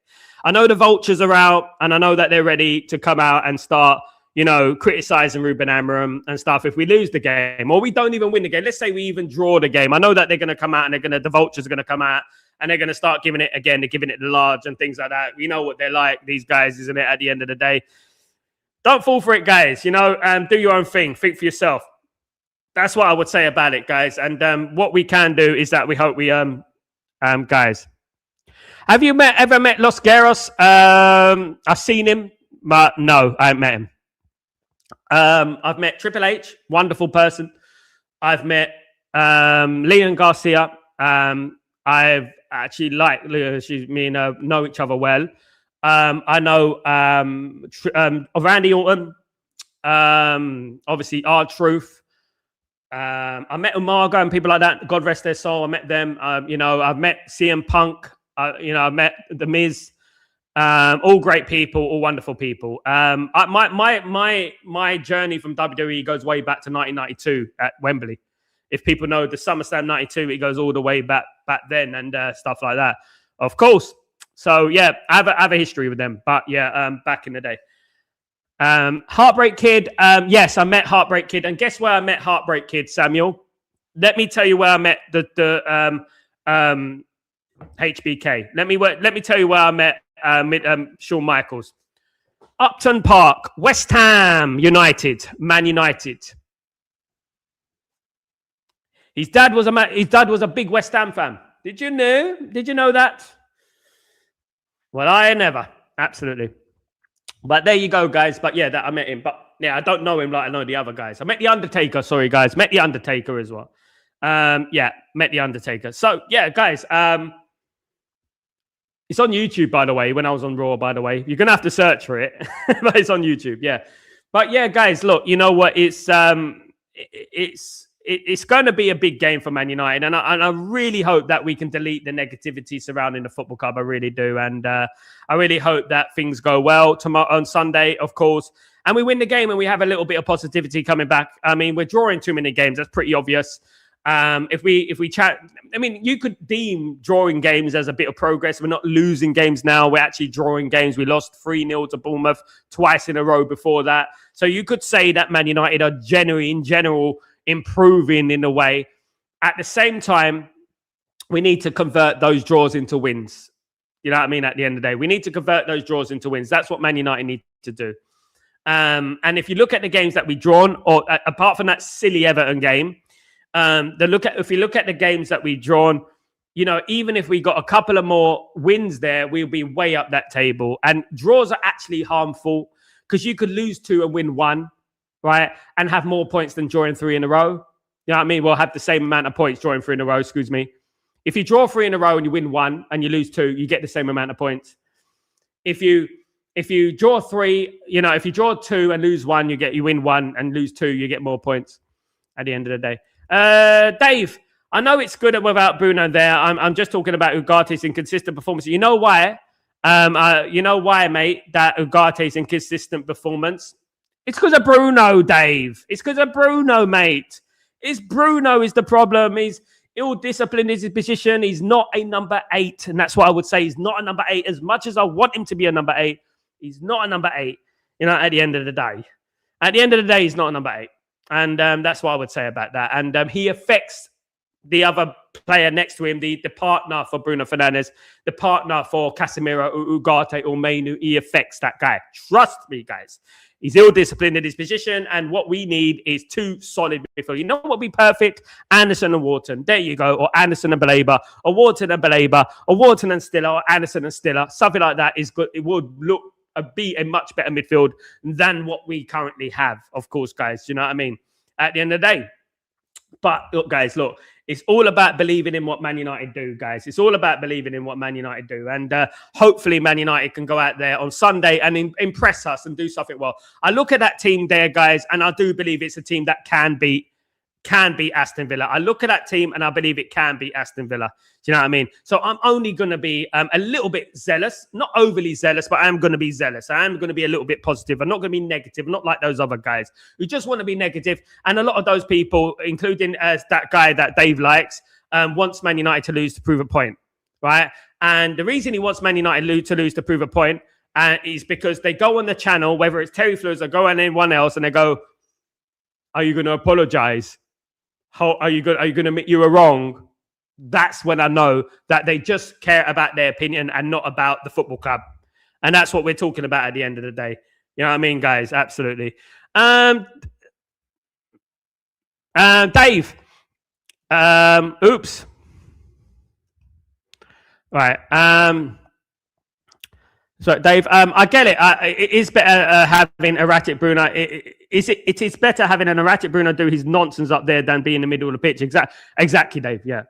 I know the vultures are out, and I know that they're ready to come out and start, you know, criticizing Ruben Amorim and stuff if we lose the game or we don't even win the game. Let's say we even draw the game. I know that they're going to come out and the vultures are going to come out and they're going to start giving it again. They're giving it the large and things like that. We know what they're like, these guys, isn't it? At the end of the day, don't fall for it, guys. You know, do your own thing. Think for yourself. That's what I would say about it, guys. And what we can do is that we hope we guys. Have you ever met Los Guerros? I've seen him, but no, I haven't met him. I've met Triple H, wonderful person. I've met Leon Garcia. I've actually liked me and know each other well. I know Randy Orton, obviously R-Truth. I met Umaga and people like that. God rest their soul. I met them. You know, I've met CM Punk. You know, I met The Miz. All great people, all wonderful people. My journey from WWE goes way back to 1992 at Wembley. If people know the SummerSlam 92, it goes all the way back then and stuff like that. Of course. So yeah, I have a history with them. But yeah, back in the day. Heartbreak Kid. Yes, I met Heartbreak Kid. And guess where I met Heartbreak Kid, Samuel? Let me tell you where I met the HBK. Let me tell you where I met Shawn Michaels. Upton Park, West Ham United, Man United. His dad was a big West Ham fan. Did you know? Did you know that? Well, I never. Absolutely. But there you go, guys. But yeah, I met him. But yeah, I don't know him like I know the other guys. I met the Undertaker. Sorry, guys. Met the Undertaker as well. Yeah, met the Undertaker. So yeah, guys. It's on YouTube, by the way, when I was on Raw, by the way. You're going to have to search for it. But it's on YouTube, yeah. But yeah, guys, look, you know what? It's going to be a big game for Man United. And I really hope that we can delete the negativity surrounding the football club. I really do. And I really hope that things go well tomorrow on Sunday, of course. And we win the game and we have a little bit of positivity coming back. I mean, we're drawing too many games. That's pretty obvious. If we chat, I mean, you could deem drawing games as a bit of progress. We're not losing games now. We're actually drawing games. We lost 3-0 to Bournemouth twice in a row before that. So you could say that Man United are in general improving in a way. At the same time, we need to convert those draws into wins. You know what I mean? At the end of the day, we need to convert those draws into wins. That's what Man United need to do. And if you look at the games that we've drawn, or apart from that silly Everton game, if you look at the games that we've drawn, you know, even if we got a couple of more wins there, we'll be way up that table. And draws are actually harmful because you could lose 2 and win 1, right? And have more points than drawing 3 in a row. You know what I mean? We'll have the same amount of points drawing 3 in a row, excuse me. If you draw 3 in a row and you win 1 and you lose 2, you get the same amount of points. If you draw 3, you know, if you draw 2 and lose 1, you win 1 and lose 2, you get more points at the end of the day. Dave, I know it's good without Bruno there. I'm just talking about Ugarte's inconsistent performance. You know why? You know why, mate? That Ugarte's inconsistent performance. It's because of Bruno, Dave. It's because of Bruno, mate. It's Bruno is the problem. He's ill-disciplined in his position. He's not a number 8. And that's what I would say. He's not a number 8. As much as I want him to be a number 8, he's not a number 8, at the end of the day. At the end of the day, he's not a number 8. And that's what I would say about that. And he affects the other player next to him, the partner for Bruno Fernandes, the partner for Casemiro, Ugarte, or Mainoo. He affects that guy. Trust me, guys. He's ill-disciplined in his position, and what we need is 2 solid midfield. You know what would be perfect? Anderson and Wharton. There you go. Or Anderson and Baleba, or Wharton and Baleba, or Wharton and Stiller, or Anderson and Stiller. Something like that is good. It would be a much better midfield than what we currently have, of course, guys. Do you know what I mean? At the end of the day. But look, guys, it's all about believing in what Man United do, guys. It's all about believing in what Man United do. And hopefully Man United can go out there on Sunday and impress us and do something well. I look at that team there, guys, and I do believe it's a team that can beat Aston Villa. I look at that team and I believe it can beat Aston Villa. Do you know what I mean? So I'm only going to be a little bit zealous, not overly zealous, but I am going to be zealous. I am going to be a little bit positive. I'm not going to be negative, not like those other guys who just want to be negative. And a lot of those people, including that guy that Dave likes, wants Man United to lose to prove a point, right? And the reason he wants Man United to lose to prove a point is because they go on the channel, whether it's Terry Fleurs or go on anyone else, and they go, "Are you going to apologize? How are you going to admit you were wrong?" That's when I know that they just care about their opinion and not about the football club. And that's what we're talking about at the end of the day. You know what I mean, guys? Absolutely. Dave. Oops. Right. So, Dave, I get it. It is better having erratic Bruno. It is better having an erratic Bruno do his nonsense up there than be in the middle of the pitch. Exactly, Dave. Yeah.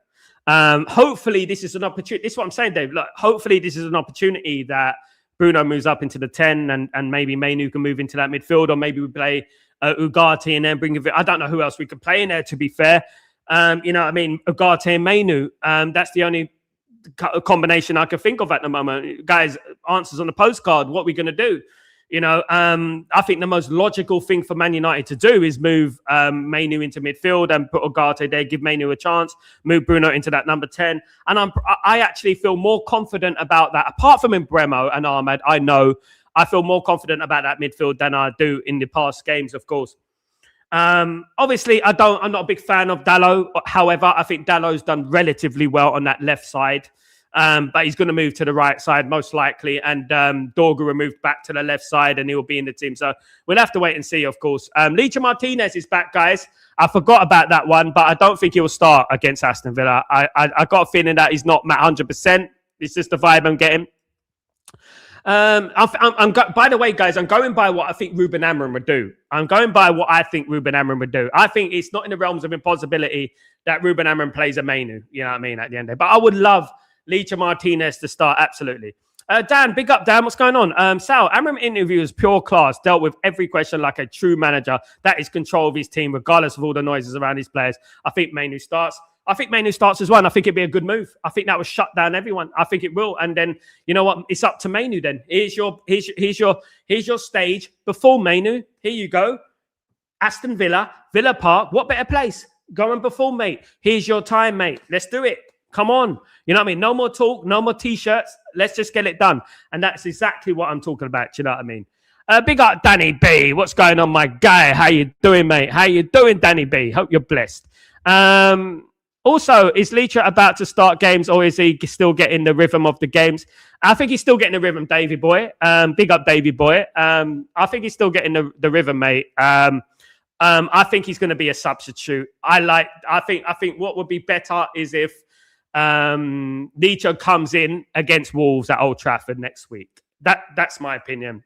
Hopefully, this is an opportunity. This is what I'm saying, Dave. Look, hopefully, this is an opportunity that Bruno moves up into the 10 and maybe Mainoo can move into that midfield, or maybe we play Ugarte and then bring it. I don't know who else we could play in there, to be fair. You know what I mean? Ugarte and Mainoo. That's the only combination I can think of at the moment. Guys, answers on the postcard. What are we going to do? I think the most logical thing for Man United to do is move Mainoo into midfield and put Ugarte there, give Mainoo a chance, move Bruno into that number 10. And I actually feel more confident about that. Apart from Bremo and Ahmed, I feel more confident about that midfield than I do in the past games, of course. Obviously, I'm not a big fan of Dalot. However, I think Dalot's done relatively well on that left side. But he's going to move to the right side, most likely. And Dorgu moved back to the left side and he'll be in the team. So we'll have to wait and see, of course. Licha Martinez is back, guys. I forgot about that one, but I don't think he'll start against Aston Villa. I got a feeling that he's not 100%. It's just the vibe I'm getting. By the way, guys, I'm going by what I think Ruben Amorim would do. I think it's not in the realms of impossibility that Ruben Amorim plays a Mainoo. You know what I mean? At the end of it. But I would love Licha Martinez to start. Absolutely. Dan, big up, Dan. What's going on? Sal, Amorim interview is pure class. Dealt with every question like a true manager. That is control of his team, regardless of all the noises around his players. I think Mainoo starts. As well. And I think it'd be a good move. I think that will shut down everyone. I think it will. And then, you know what? It's up to Mainoo then. Here's your stage before Mainoo. Here you go. Aston Villa, Villa Park. What better place? Go and perform, mate. Here's your time, mate. Let's do it. Come on. You know what I mean? No more talk, no more T-shirts. Let's just get it done. And that's exactly what I'm talking about. You know what I mean? Big up, Danny B. What's going on, my guy? How you doing, mate? How you doing, Danny B? Hope you're blessed. Also, is Licha about to start games or is he still getting the rhythm of the games? I think he's still getting the rhythm, Davey boy. Big up, Davey boy. I think he's still getting the rhythm, mate. I think he's going to be a substitute. I think what would be better is if Licha comes in against Wolves at Old Trafford next week. That's my opinion.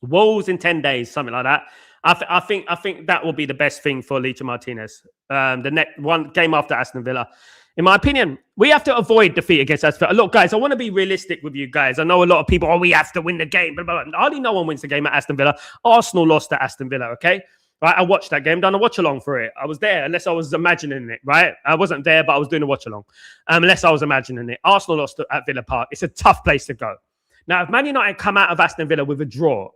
Wolves in 10 days, something like that. I think that will be the best thing for Licha Martinez. The next one game after Aston Villa. In my opinion, we have to avoid defeat against Aston Villa. Look, guys, I want to be realistic with you guys. I know a lot of people, we have to win the game. Blah, blah, blah. Hardly no one wins the game at Aston Villa. Arsenal lost to Aston Villa, okay? Right, I watched that game, done a watch-along for it. I was there, unless I was imagining it, right? I wasn't there, but I was doing a watch-along. Unless I was imagining it. Arsenal lost at Villa Park. It's a tough place to go. Now, if Man United come out of Aston Villa with a draw,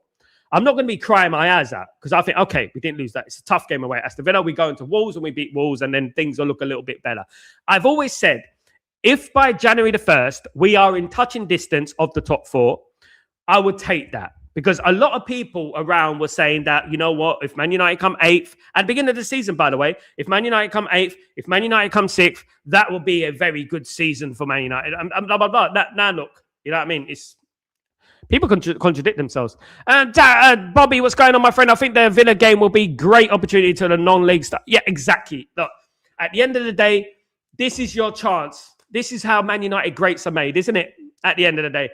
I'm not going to be crying my eyes out because I think, okay, we didn't lose that. It's a tough game away at Aston Villa. We go into Wolves and we beat Wolves, and then things will look a little bit better. I've always said, if by January the 1st, we are in touching distance of the top 4, I would take that. Because a lot of people around were saying that, you know what, if Man United come 8th, at the beginning of the season, by the way, if Man United come 8th, if Man United come 6th, that will be a very good season for Man United. Blah, blah, blah. Now, look, you know what I mean? It's people contradict themselves. Bobby, what's going on, my friend? I think the Villa game will be great opportunity to the non-league stuff. Yeah, exactly. Look, at the end of the day, this is your chance. This is how Man United greats are made, isn't it? At the end of the day,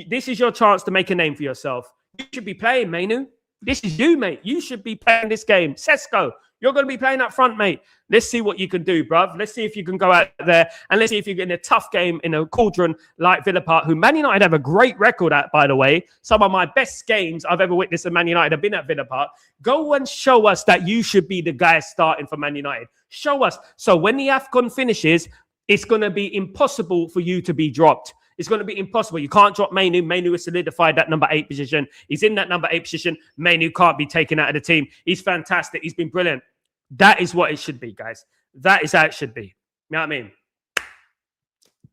this is your chance to make a name for yourself. You should be playing, Mainoo. This is you, mate. You should be playing this game. Sesko, you're going to be playing up front, mate. Let's see what you can do, bruv. Let's see if you can go out there and let's see if you get in a tough game in a cauldron like Villa Park, who Man United have a great record at, by the way. Some of my best games I've ever witnessed at Man United have been at Villa Park. Go and show us that you should be the guy starting for Man United. Show us. So when the AFCON finishes, it's going to be impossible for you to be dropped. It's going to be impossible. You can't drop Mainoo. Mainoo has solidified that number 8 position. He's in that number 8 position. Mainoo can't be taken out of the team. He's fantastic. He's been brilliant. That is what it should be, guys. That is how it should be. You know what I mean?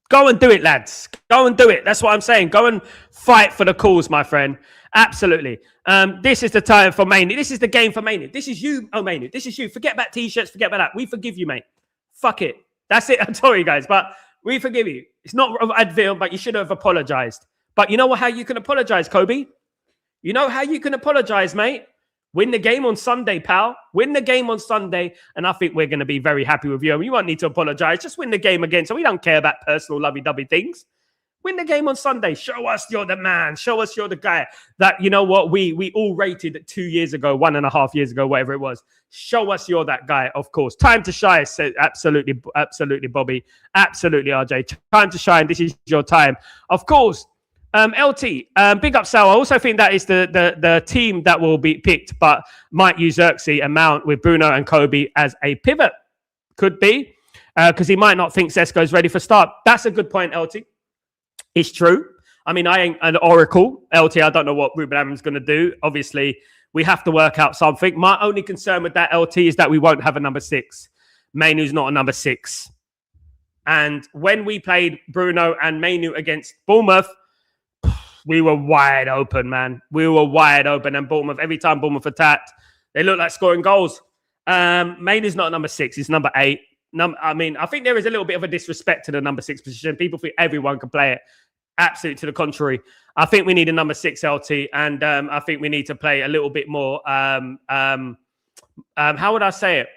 Go and do it, lads. Go and do it. That's what I'm saying. Go and fight for the cause, my friend. Absolutely. This is the time for Mainoo. This is the game for Mainoo. This is you. Oh, Mainoo. This is you. Forget about T-shirts. Forget about that. We forgive you, mate. Fuck it. That's it. I'm sorry, guys, but we forgive you. It's not Advil, but you should have apologized. But you know how you can apologize, Kobbie? You know how you can apologize, mate? Win the game on Sunday, pal. Win the game on Sunday, and I think we're going to be very happy with you. I mean, you won't need to apologize. Just win the game again, so we don't care about personal lovey-dovey things. Win the game on Sunday. Show us you're the man. Show us you're the guy that, you know what, we all rated 2 years ago, 1.5 years ago, whatever it was. Show us you're that guy, of course. Time to shine, said absolutely, Bobby. Absolutely, RJ. Time to shine. This is your time. Of course, LT, big up Sal. I also think that is the team that will be picked, but might use Xerxes and Mount with Bruno and Kobbie as a pivot. Could be, because he might not think Sesko's ready for start. That's a good point, LT. It's true. I mean, I ain't an oracle. LT, I don't know what Ruben Amorim's going to do. Obviously, we have to work out something. My only concern with that, LT, is that we won't have a number 6. Mainoo's not a number 6. And when we played Bruno and Mainoo against Bournemouth, we were wide open, man. We were wide open. And Bournemouth, every time Bournemouth attacked, they looked like scoring goals. Mainoo's not number 6. He's number 8. I mean, I think there is a little bit of a disrespect to the number 6 position. People think everyone can play it. Absolutely to the contrary. I think we need a number 6 LT, and I think we need to play a little bit more. How would I say it?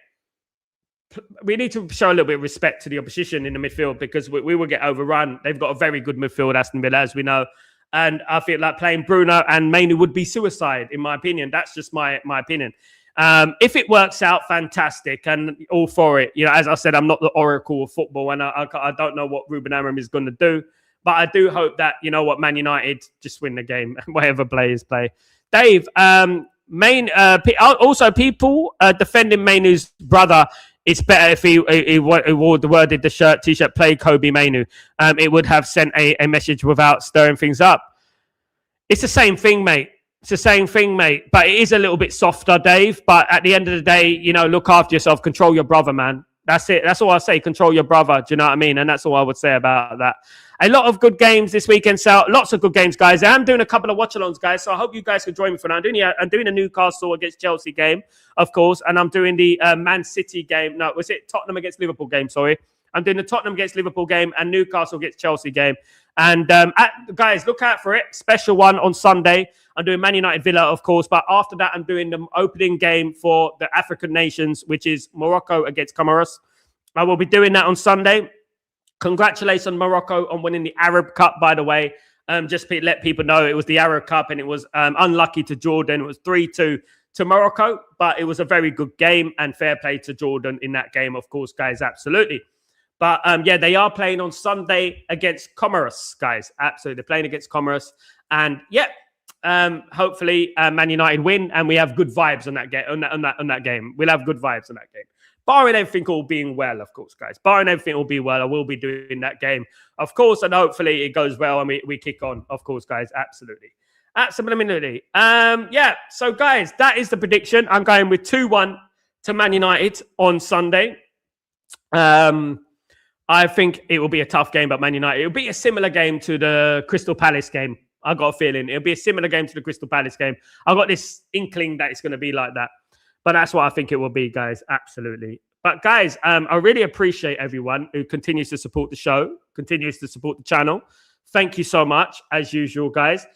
We need to show a little bit of respect to the opposition in the midfield because we will get overrun. They've got a very good midfield, Aston Villa, as we know. And I feel like playing Bruno and Mainoo would be suicide, in my opinion. That's just my opinion. If it works out, fantastic, and all for it. You know, as I said, I'm not the oracle of football, and I don't know what Ruben Amorim is going to do. But I do hope that, you know what, Man United just win the game, whatever players play. Dave, also people defending Mainoo's brother. It's better if he worded the t-shirt, play Kobbie Mainoo. It would have sent a message without stirring things up. It's the same thing, mate. It's the same thing, mate. But it is a little bit softer, Dave. But at the end of the day, you know, look after yourself. Control your brother, man. That's it. That's all I say. Control your brother. Do you know what I mean? And that's all I would say about that. A lot of good games this weekend, Sal. Lots of good games, guys. I'm doing a couple of watch-alongs, guys. So I hope you guys can join me for now. I'm doing a Newcastle against Chelsea game, of course. And I'm doing the Man City game. No, was it Tottenham against Liverpool game? Sorry. I'm doing the Tottenham against Liverpool game and Newcastle against Chelsea game. And guys, look out for it. Special one on Sunday. I'm doing Man United Villa, of course. But after that, I'm doing the opening game for the African nations, which is Morocco against Comoros. I will be doing that on Sunday. Congratulations, Morocco, on winning the Arab Cup, by the way. Just to let people know, it was the Arab Cup, and it was unlucky to Jordan. It was 3-2 to Morocco, but it was a very good game, and fair play to Jordan in that game, of course, guys, absolutely. But, yeah, they are playing on Sunday against Comoros, guys. Absolutely. They're playing against Comoros. And, yeah, hopefully Man United win, and we have good vibes on that game. On that game. We'll have good vibes on that game. barring everything all being well, of course, guys. Barring everything all be well, I will be doing that game, of course, and hopefully it goes well and we kick on, of course, guys. Absolutely. Absolutely. Yeah, so, guys, that is the prediction. I'm going with 2-1 to Man United on Sunday. I think it will be a tough game, but Man United, it'll be a similar game to the Crystal Palace game. I got a feeling it'll be a similar game to the Crystal Palace game. I got this inkling that it's going to be like that, but that's what I think it will be, guys. Absolutely. But guys, I really appreciate everyone who continues to support the show, continues to support the channel. Thank you so much, as usual, guys.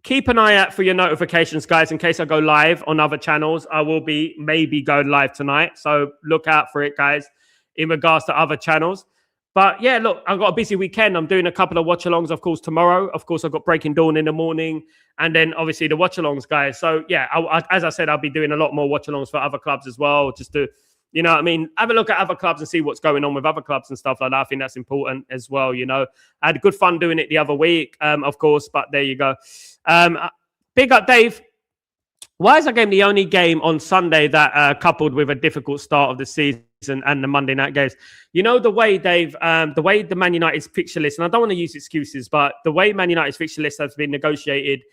Keep an eye out for your notifications, guys, in case I go live on other channels. I will be maybe going live tonight, so look out for it, guys, in regards to other channels. But yeah, look, I've got a busy weekend. I'm doing a couple of watch-alongs, of course, tomorrow. Of course, I've got Breaking Dawn in the morning, and then obviously the watch-alongs, guys. So yeah, as I said, I'll be doing a lot more watch-alongs for other clubs as well, just to, you know what I mean, have a look at other clubs and see what's going on with other clubs and stuff like that. I think that's important as well, you know. I had good fun doing it the other week, of course, but there you go. Big up, Dave. Why is that game the only game on Sunday that coupled with a difficult start of the season and the Monday night games? You know, the way, Dave, the way the Man United's fixture list, and I don't want to use excuses, but the way Man United's fixture list has been negotiated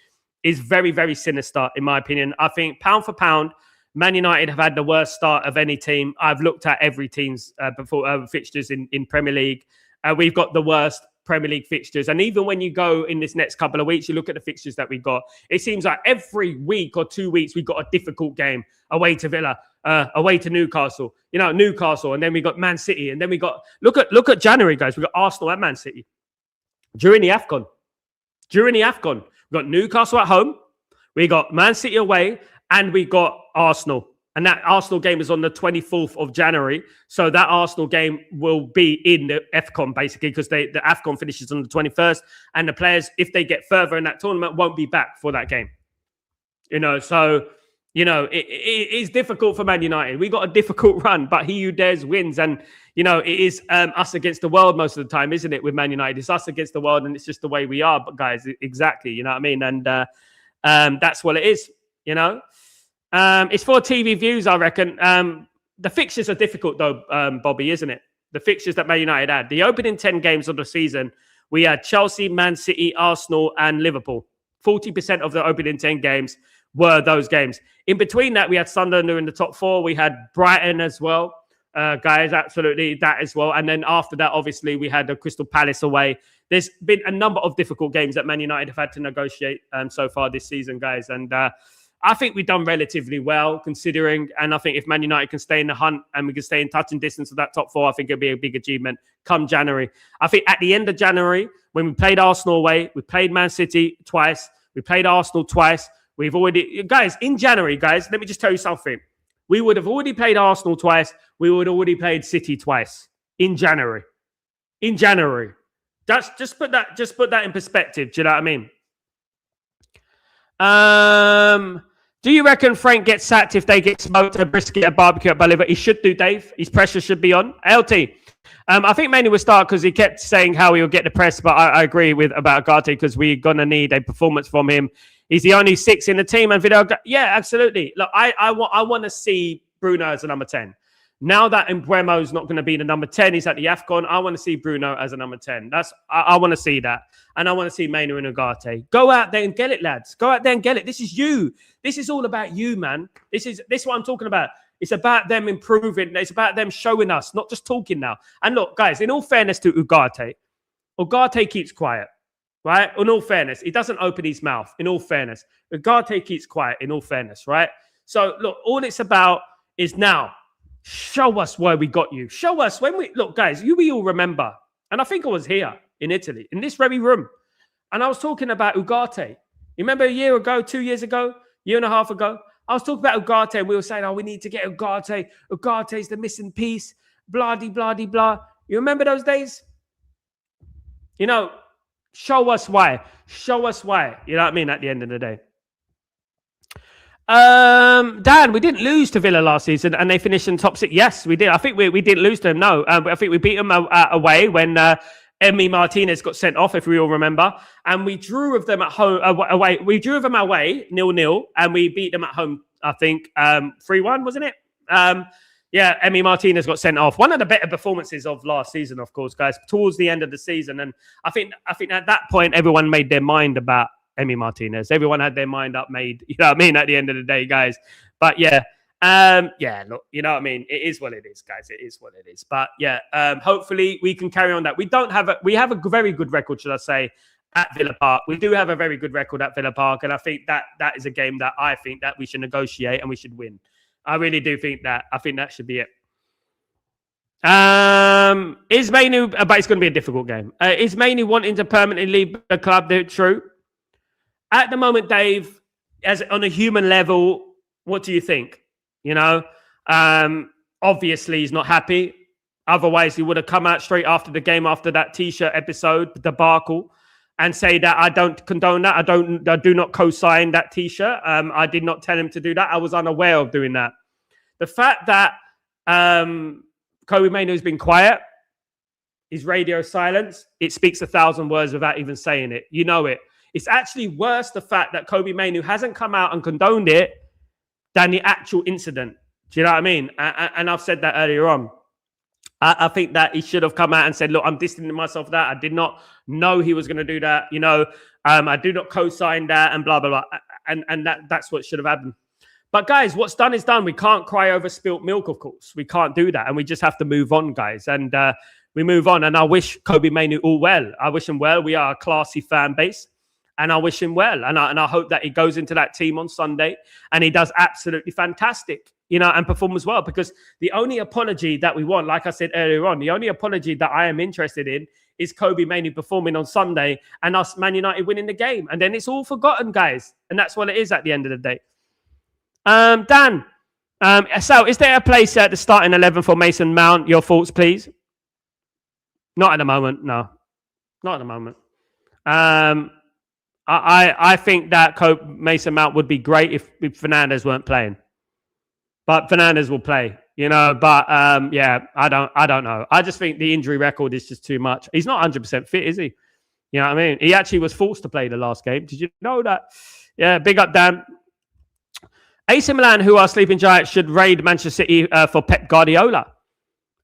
is very, very sinister, in my opinion. I think pound for pound, Man United have had the worst start of any team. I've looked at every team's fixtures in Premier League. We've got the worst Premier League fixtures. And even when you go in this next couple of weeks, you look at the fixtures that we've got, it seems like every week or 2 weeks, we've got a difficult game away to Villa, away to Newcastle, Newcastle. And then we got Man City. And then we got, look at January, guys. We got Arsenal and Man City during the AFCON. We got Newcastle at home. We got Man City away. And we got Arsenal. And that Arsenal game is on the 24th of January. So that Arsenal game will be in the AFCON, basically, because the AFCON finishes on the 21st. And the players, if they get further in that tournament, won't be back for that game. So, it is difficult for Man United. We got a difficult run, but he who dares wins. And, it is us against the world most of the time, isn't it, with Man United? It's us against the world, and it's just the way we are. But, guys, exactly, you know what I mean? And that's what it is, It's for TV views, I reckon. The fixtures are difficult, though, Bobby, isn't it? The fixtures that Man United had. The opening 10 games of the season, we had Chelsea, Man City, Arsenal, and Liverpool. 40% of the opening 10 games were those games. In between that, we had Sunderland in the top 4. We had Brighton as well. Guys, absolutely, that as well. And then after that, obviously, we had the Crystal Palace away. There's been a number of difficult games that Man United have had to negotiate so far this season, guys. And I think we've done relatively well considering, and I think if Man United can stay in the hunt and we can stay in touching distance of that top 4, I think it'll be a big achievement come January. I think at the end of January, when we played Arsenal away, we played Man City twice, we played Arsenal twice. We've already, guys, in January, guys, let me just tell you something. We would have already played Arsenal twice. We would have already played City twice in January. In January. Just put that in perspective. Do you know what I mean? Do you reckon Frank gets sacked if they get smoked a brisket at barbecue at Bolivar? He should do, Dave. His pressure should be on. LT. I think Mainoo will start because he kept saying how he will get the press, but I agree about Ugarte because we're going to need a performance from him. He's the only 6 in the team. And yeah, absolutely. Look, I want to see Bruno as a number 10. Now that Mbeumo's not going to be the number 10, he's at the AFCON. I want to see Bruno as a number 10. I want to see that. And I want to see Mainoo and Ugarte. Go out there and get it, lads. Go out there and get it. This is you. This is all about you, man. This is what I'm talking about. It's about them improving. It's about them showing us, not just talking now. And look, guys, in all fairness to Ugarte keeps quiet, right? In all fairness, he doesn't open his mouth, in all fairness. Ugarte keeps quiet, in all fairness, right? So, look, all it's about is now, show us where we got you. Show us when look, guys, we all remember. And I think I was here in Italy, in this very room. And I was talking about Ugarte. You remember a year ago, 2 years ago, year and a half ago? I was talking about Ugarte and we were saying, we need to get Ugarte. Ugarte's the missing piece. Blah, blah, blah, blah. You remember those days? Show us why. Show us why. You know what I mean? At the end of the day. Dan, we didn't lose to Villa last season and they finished in top 6. Yes, we did. I think we didn't lose to them. No, I think we beat them away when Emi Martinez got sent off, if we all remember. And we drew with them at home away. We drew with them away 0-0, and we beat them at home, I think, 3-1, wasn't it? Yeah, Emi Martinez got sent off. One of the better performances of last season, of course, guys, towards the end of the season. And I think at that point, everyone made their mind about Emi Martinez. Everyone had their mind up made, you know what I mean, at the end of the day, guys. But yeah, look, you know what I mean? It is what it is, guys. It is what it is. But yeah, hopefully we can carry on that. We have a very good record, should I say, at Villa Park. We do have a very good record at Villa Park. And I think that is a game that I think that we should negotiate and we should win. I really do think that. I think that should be it. Is Mainoo, but it's going to be a difficult game. Is Mainoo wanting to permanently leave the club? True. At the moment, Dave, as on a human level, what do you think? You know, obviously he's not happy. Otherwise, he would have come out straight after the game, after that T-shirt episode, the debacle, and say that I don't condone that. I do not co-sign that T-shirt. I did not tell him to do that. I was unaware of doing that. The fact that Kobbie Mainoo has been quiet, his radio silence, it speaks 1,000 words without even saying it. You know it. It's actually worse the fact that Kobbie Mainoo hasn't come out and condoned it than the actual incident. Do you know what I mean? And I've said that earlier on. I think that he should have come out and said, look, I'm distancing myself from that. I did not know he was going to do that. You know, I do not co-sign that and blah, blah, blah. And that's what should have happened. But guys, what's done is done. We can't cry over spilt milk, of course. We can't do that. And we just have to move on, guys. And we move on. And I wish Kobbie Mainoo all well. I wish him well. We are a classy fan base. And I wish him well. And I hope that he goes into that team on Sunday and he does absolutely fantastic, you know, and performs well. Because the only apology that we want, like I said earlier on, the only apology that I am interested in is Kobbie Mainoo performing on Sunday and us Man United winning the game. And then it's all forgotten, guys. And that's what it is at the end of the day. Dan, Sal, is there a place at the starting 11 for Mason Mount? Your thoughts, please. Not at the moment. No, not at the moment. I think that Mason Mount would be great if Fernandes weren't playing, but Fernandes will play, you know. But yeah, I don't know. I just think the injury record is just too much. He's not 100% fit, is he? You know what I mean? He actually was forced to play the last game. Did you know that? Yeah, big up, Dan. AC Milan, who are sleeping giants, should raid Manchester City for Pep Guardiola.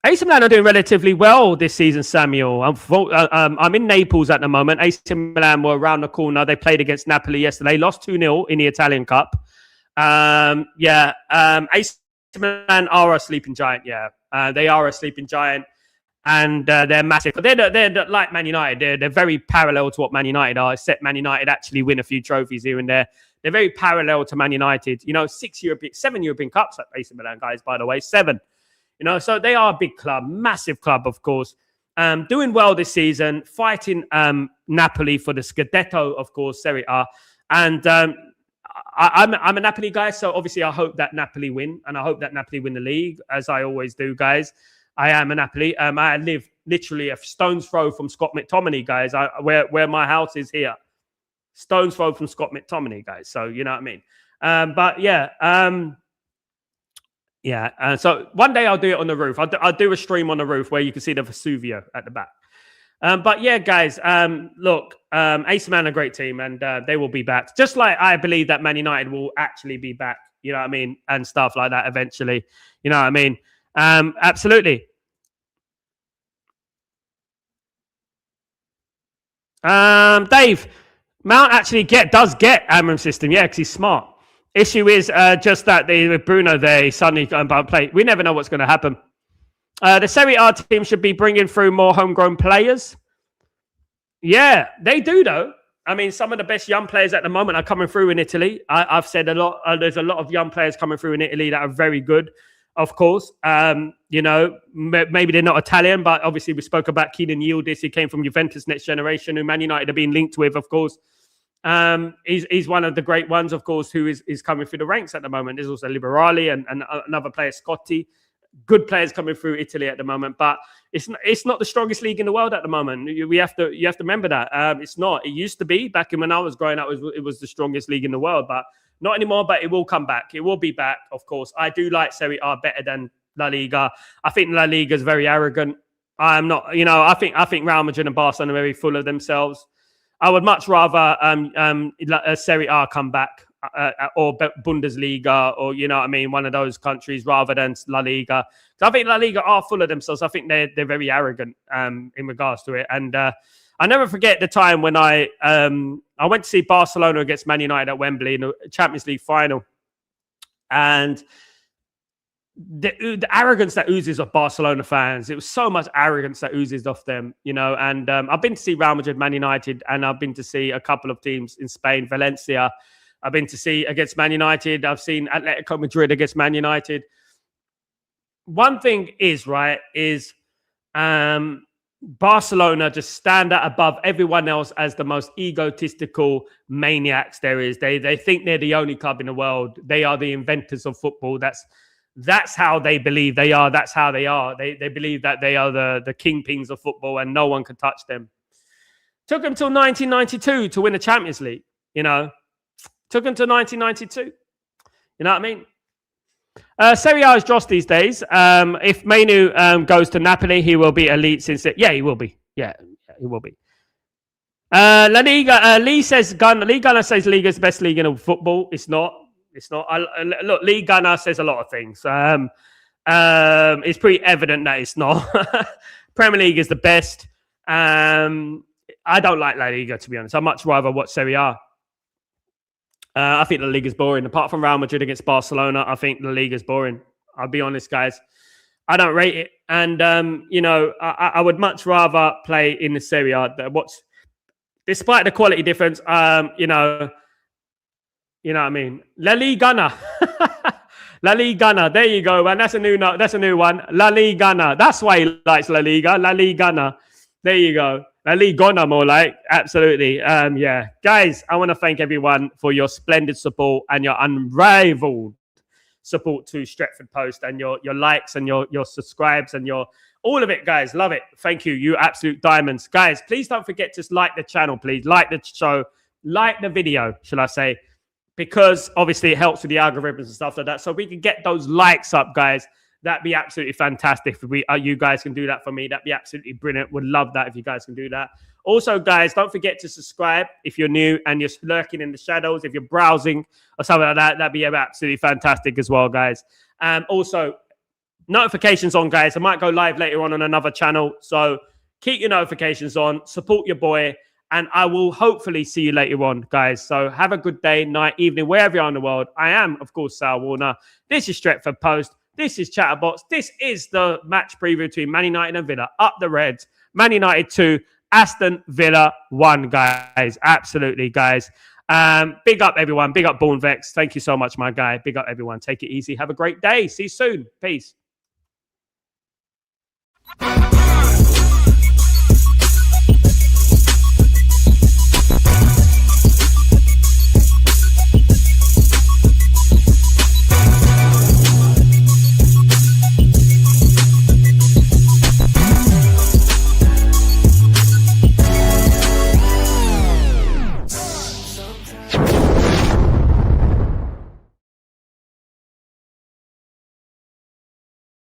AC Milan are doing relatively well this season, Samuel. I'm in Naples at the moment. AC Milan were around the corner. They played against Napoli yesterday. Lost 2-0 in the Italian Cup. AC Milan are a sleeping giant, yeah. They are a sleeping giant. And they're massive. But they're like Man United. They're very parallel to what Man United are, except Man United actually win a few trophies here and there. They're very parallel to Man United. You know, 7 European Cups at AC Milan, guys, by the way. 7. You know, so they are a big club, massive club, of course. Doing well this season, fighting Napoli for the Scudetto, of course, Serie A. And I'm a Napoli guy, so obviously I hope that Napoli win. And I hope that Napoli win the league, as I always do, guys. I am a Napoli. I live literally a stone's throw from Scott McTominay, guys, where my house is here. Stone's throw from Scott McTominay, guys. So, you know what I mean? But yeah, so one day I'll do it on the roof. I'll do a stream on the roof where you can see the Vesuvio at the back. But yeah, guys, look, AC Milan are a great team and they will be back. Just like I believe that Man United will actually be back, you know what I mean? And stuff like that eventually, you know what I mean? Absolutely. Dave, Mount actually does get Amorim system, yeah, because he's smart. Issue is just that with Bruno there, he suddenly going to play. We never know what's going to happen. The Serie A team should be bringing through more homegrown players. Yeah, they do, though. I mean, some of the best young players at the moment are coming through in Italy. I've said a lot. There's a lot of young players coming through in Italy that are very good, of course. You know, maybe they're not Italian, but obviously we spoke about Keenan Yildiz. He came from Juventus Next Generation, who Man United have been linked with, of course. He's one of the great ones, of course, who is coming through the ranks at the moment. There's also Liberali and another player, Scotti. Good players coming through Italy at the moment, but it's not the strongest league in the world at the moment. You have to remember that. It's not. It used to be back when I was growing up. It was the strongest league in the world, but not anymore. But it will come back. It will be back, of course. I do like Serie A better than La Liga. I think La Liga is very arrogant. I'm not. You know, I think Real Madrid and Barcelona are very full of themselves. I would much rather Serie A come back. or Bundesliga, or you know what I mean, one of those countries rather than La Liga. So I think La Liga are full of themselves. I think they're very arrogant in regards to it. And I never forget the time when I went to see Barcelona against Man United at Wembley in the Champions League final, and the arrogance that oozes off Barcelona fans. It was so much arrogance that oozes off them, you know. And I've been to see Real Madrid, Man United, and I've been to see a couple of teams in Spain, Valencia. I've been to see against Man United. I've seen Atletico Madrid against Man United. One thing is, right, is Barcelona just stand out above everyone else as the most egotistical maniacs there is. They think they're the only club in the world. They are the inventors of football. That's how they believe they are. That's how they are. They believe that they are the kingpins of football and no one can touch them. Took them till 1992 to win the Champions League, you know. Took them to 1992. You know what I mean? Serie A is dross these days. If Mainoo goes to Napoli, he will be elite since it. Yeah, he will be. Yeah, he will be. La Liga. Lee Gunner says Liga is the best league in football. It's not. It's not. Look, Lee Gunner says a lot of things. It's pretty evident that it's not. Premier League is the best. I don't like La Liga, to be honest. I'd much rather watch Serie A. I think the league is boring. Apart from Real Madrid against Barcelona, I think the league is boring. I'll be honest, guys. I don't rate it. And, you know, I would much rather play in the Serie A. Despite the quality difference, you know what I mean? La Liga. La Liga. There you go, man. That's a new one. La Liga. That's why he likes La Liga. La Liga. There you go. La Liga, more like. Absolutely. Yeah. Guys, I want to thank everyone for your splendid support and your unrivaled support to Stretford Post and your likes and your subscribes and your all of it, guys. Love it. Thank you. You absolute diamonds. Guys, please don't forget to like the channel, please. Like the show. Like the video, shall I say. Because obviously it helps with the algorithms and stuff like that. So we can get those likes up, guys. That'd be absolutely fantastic. If you guys can do that for me, that'd be absolutely brilliant. Would love that if you guys can do that. Also, guys, don't forget to subscribe if you're new and you're lurking in the shadows. If you're browsing or something like that, that'd be absolutely fantastic as well, guys. Also, notifications on, guys. I might go live later on another channel. So keep your notifications on. Support your boy. And I will hopefully see you later on, guys. So have a good day, night, evening, wherever you are in the world. I am, of course, Sal Warner. This is Stretford Post. This is Chatterboxer. This is the match preview between Man United and Villa. Up the Reds. Man United 2, Aston Villa 1, guys. Absolutely, guys. Big up, everyone. Big up, Born Vex. Thank you so much, my guy. Big up, everyone. Take it easy. Have a great day. See you soon. Peace.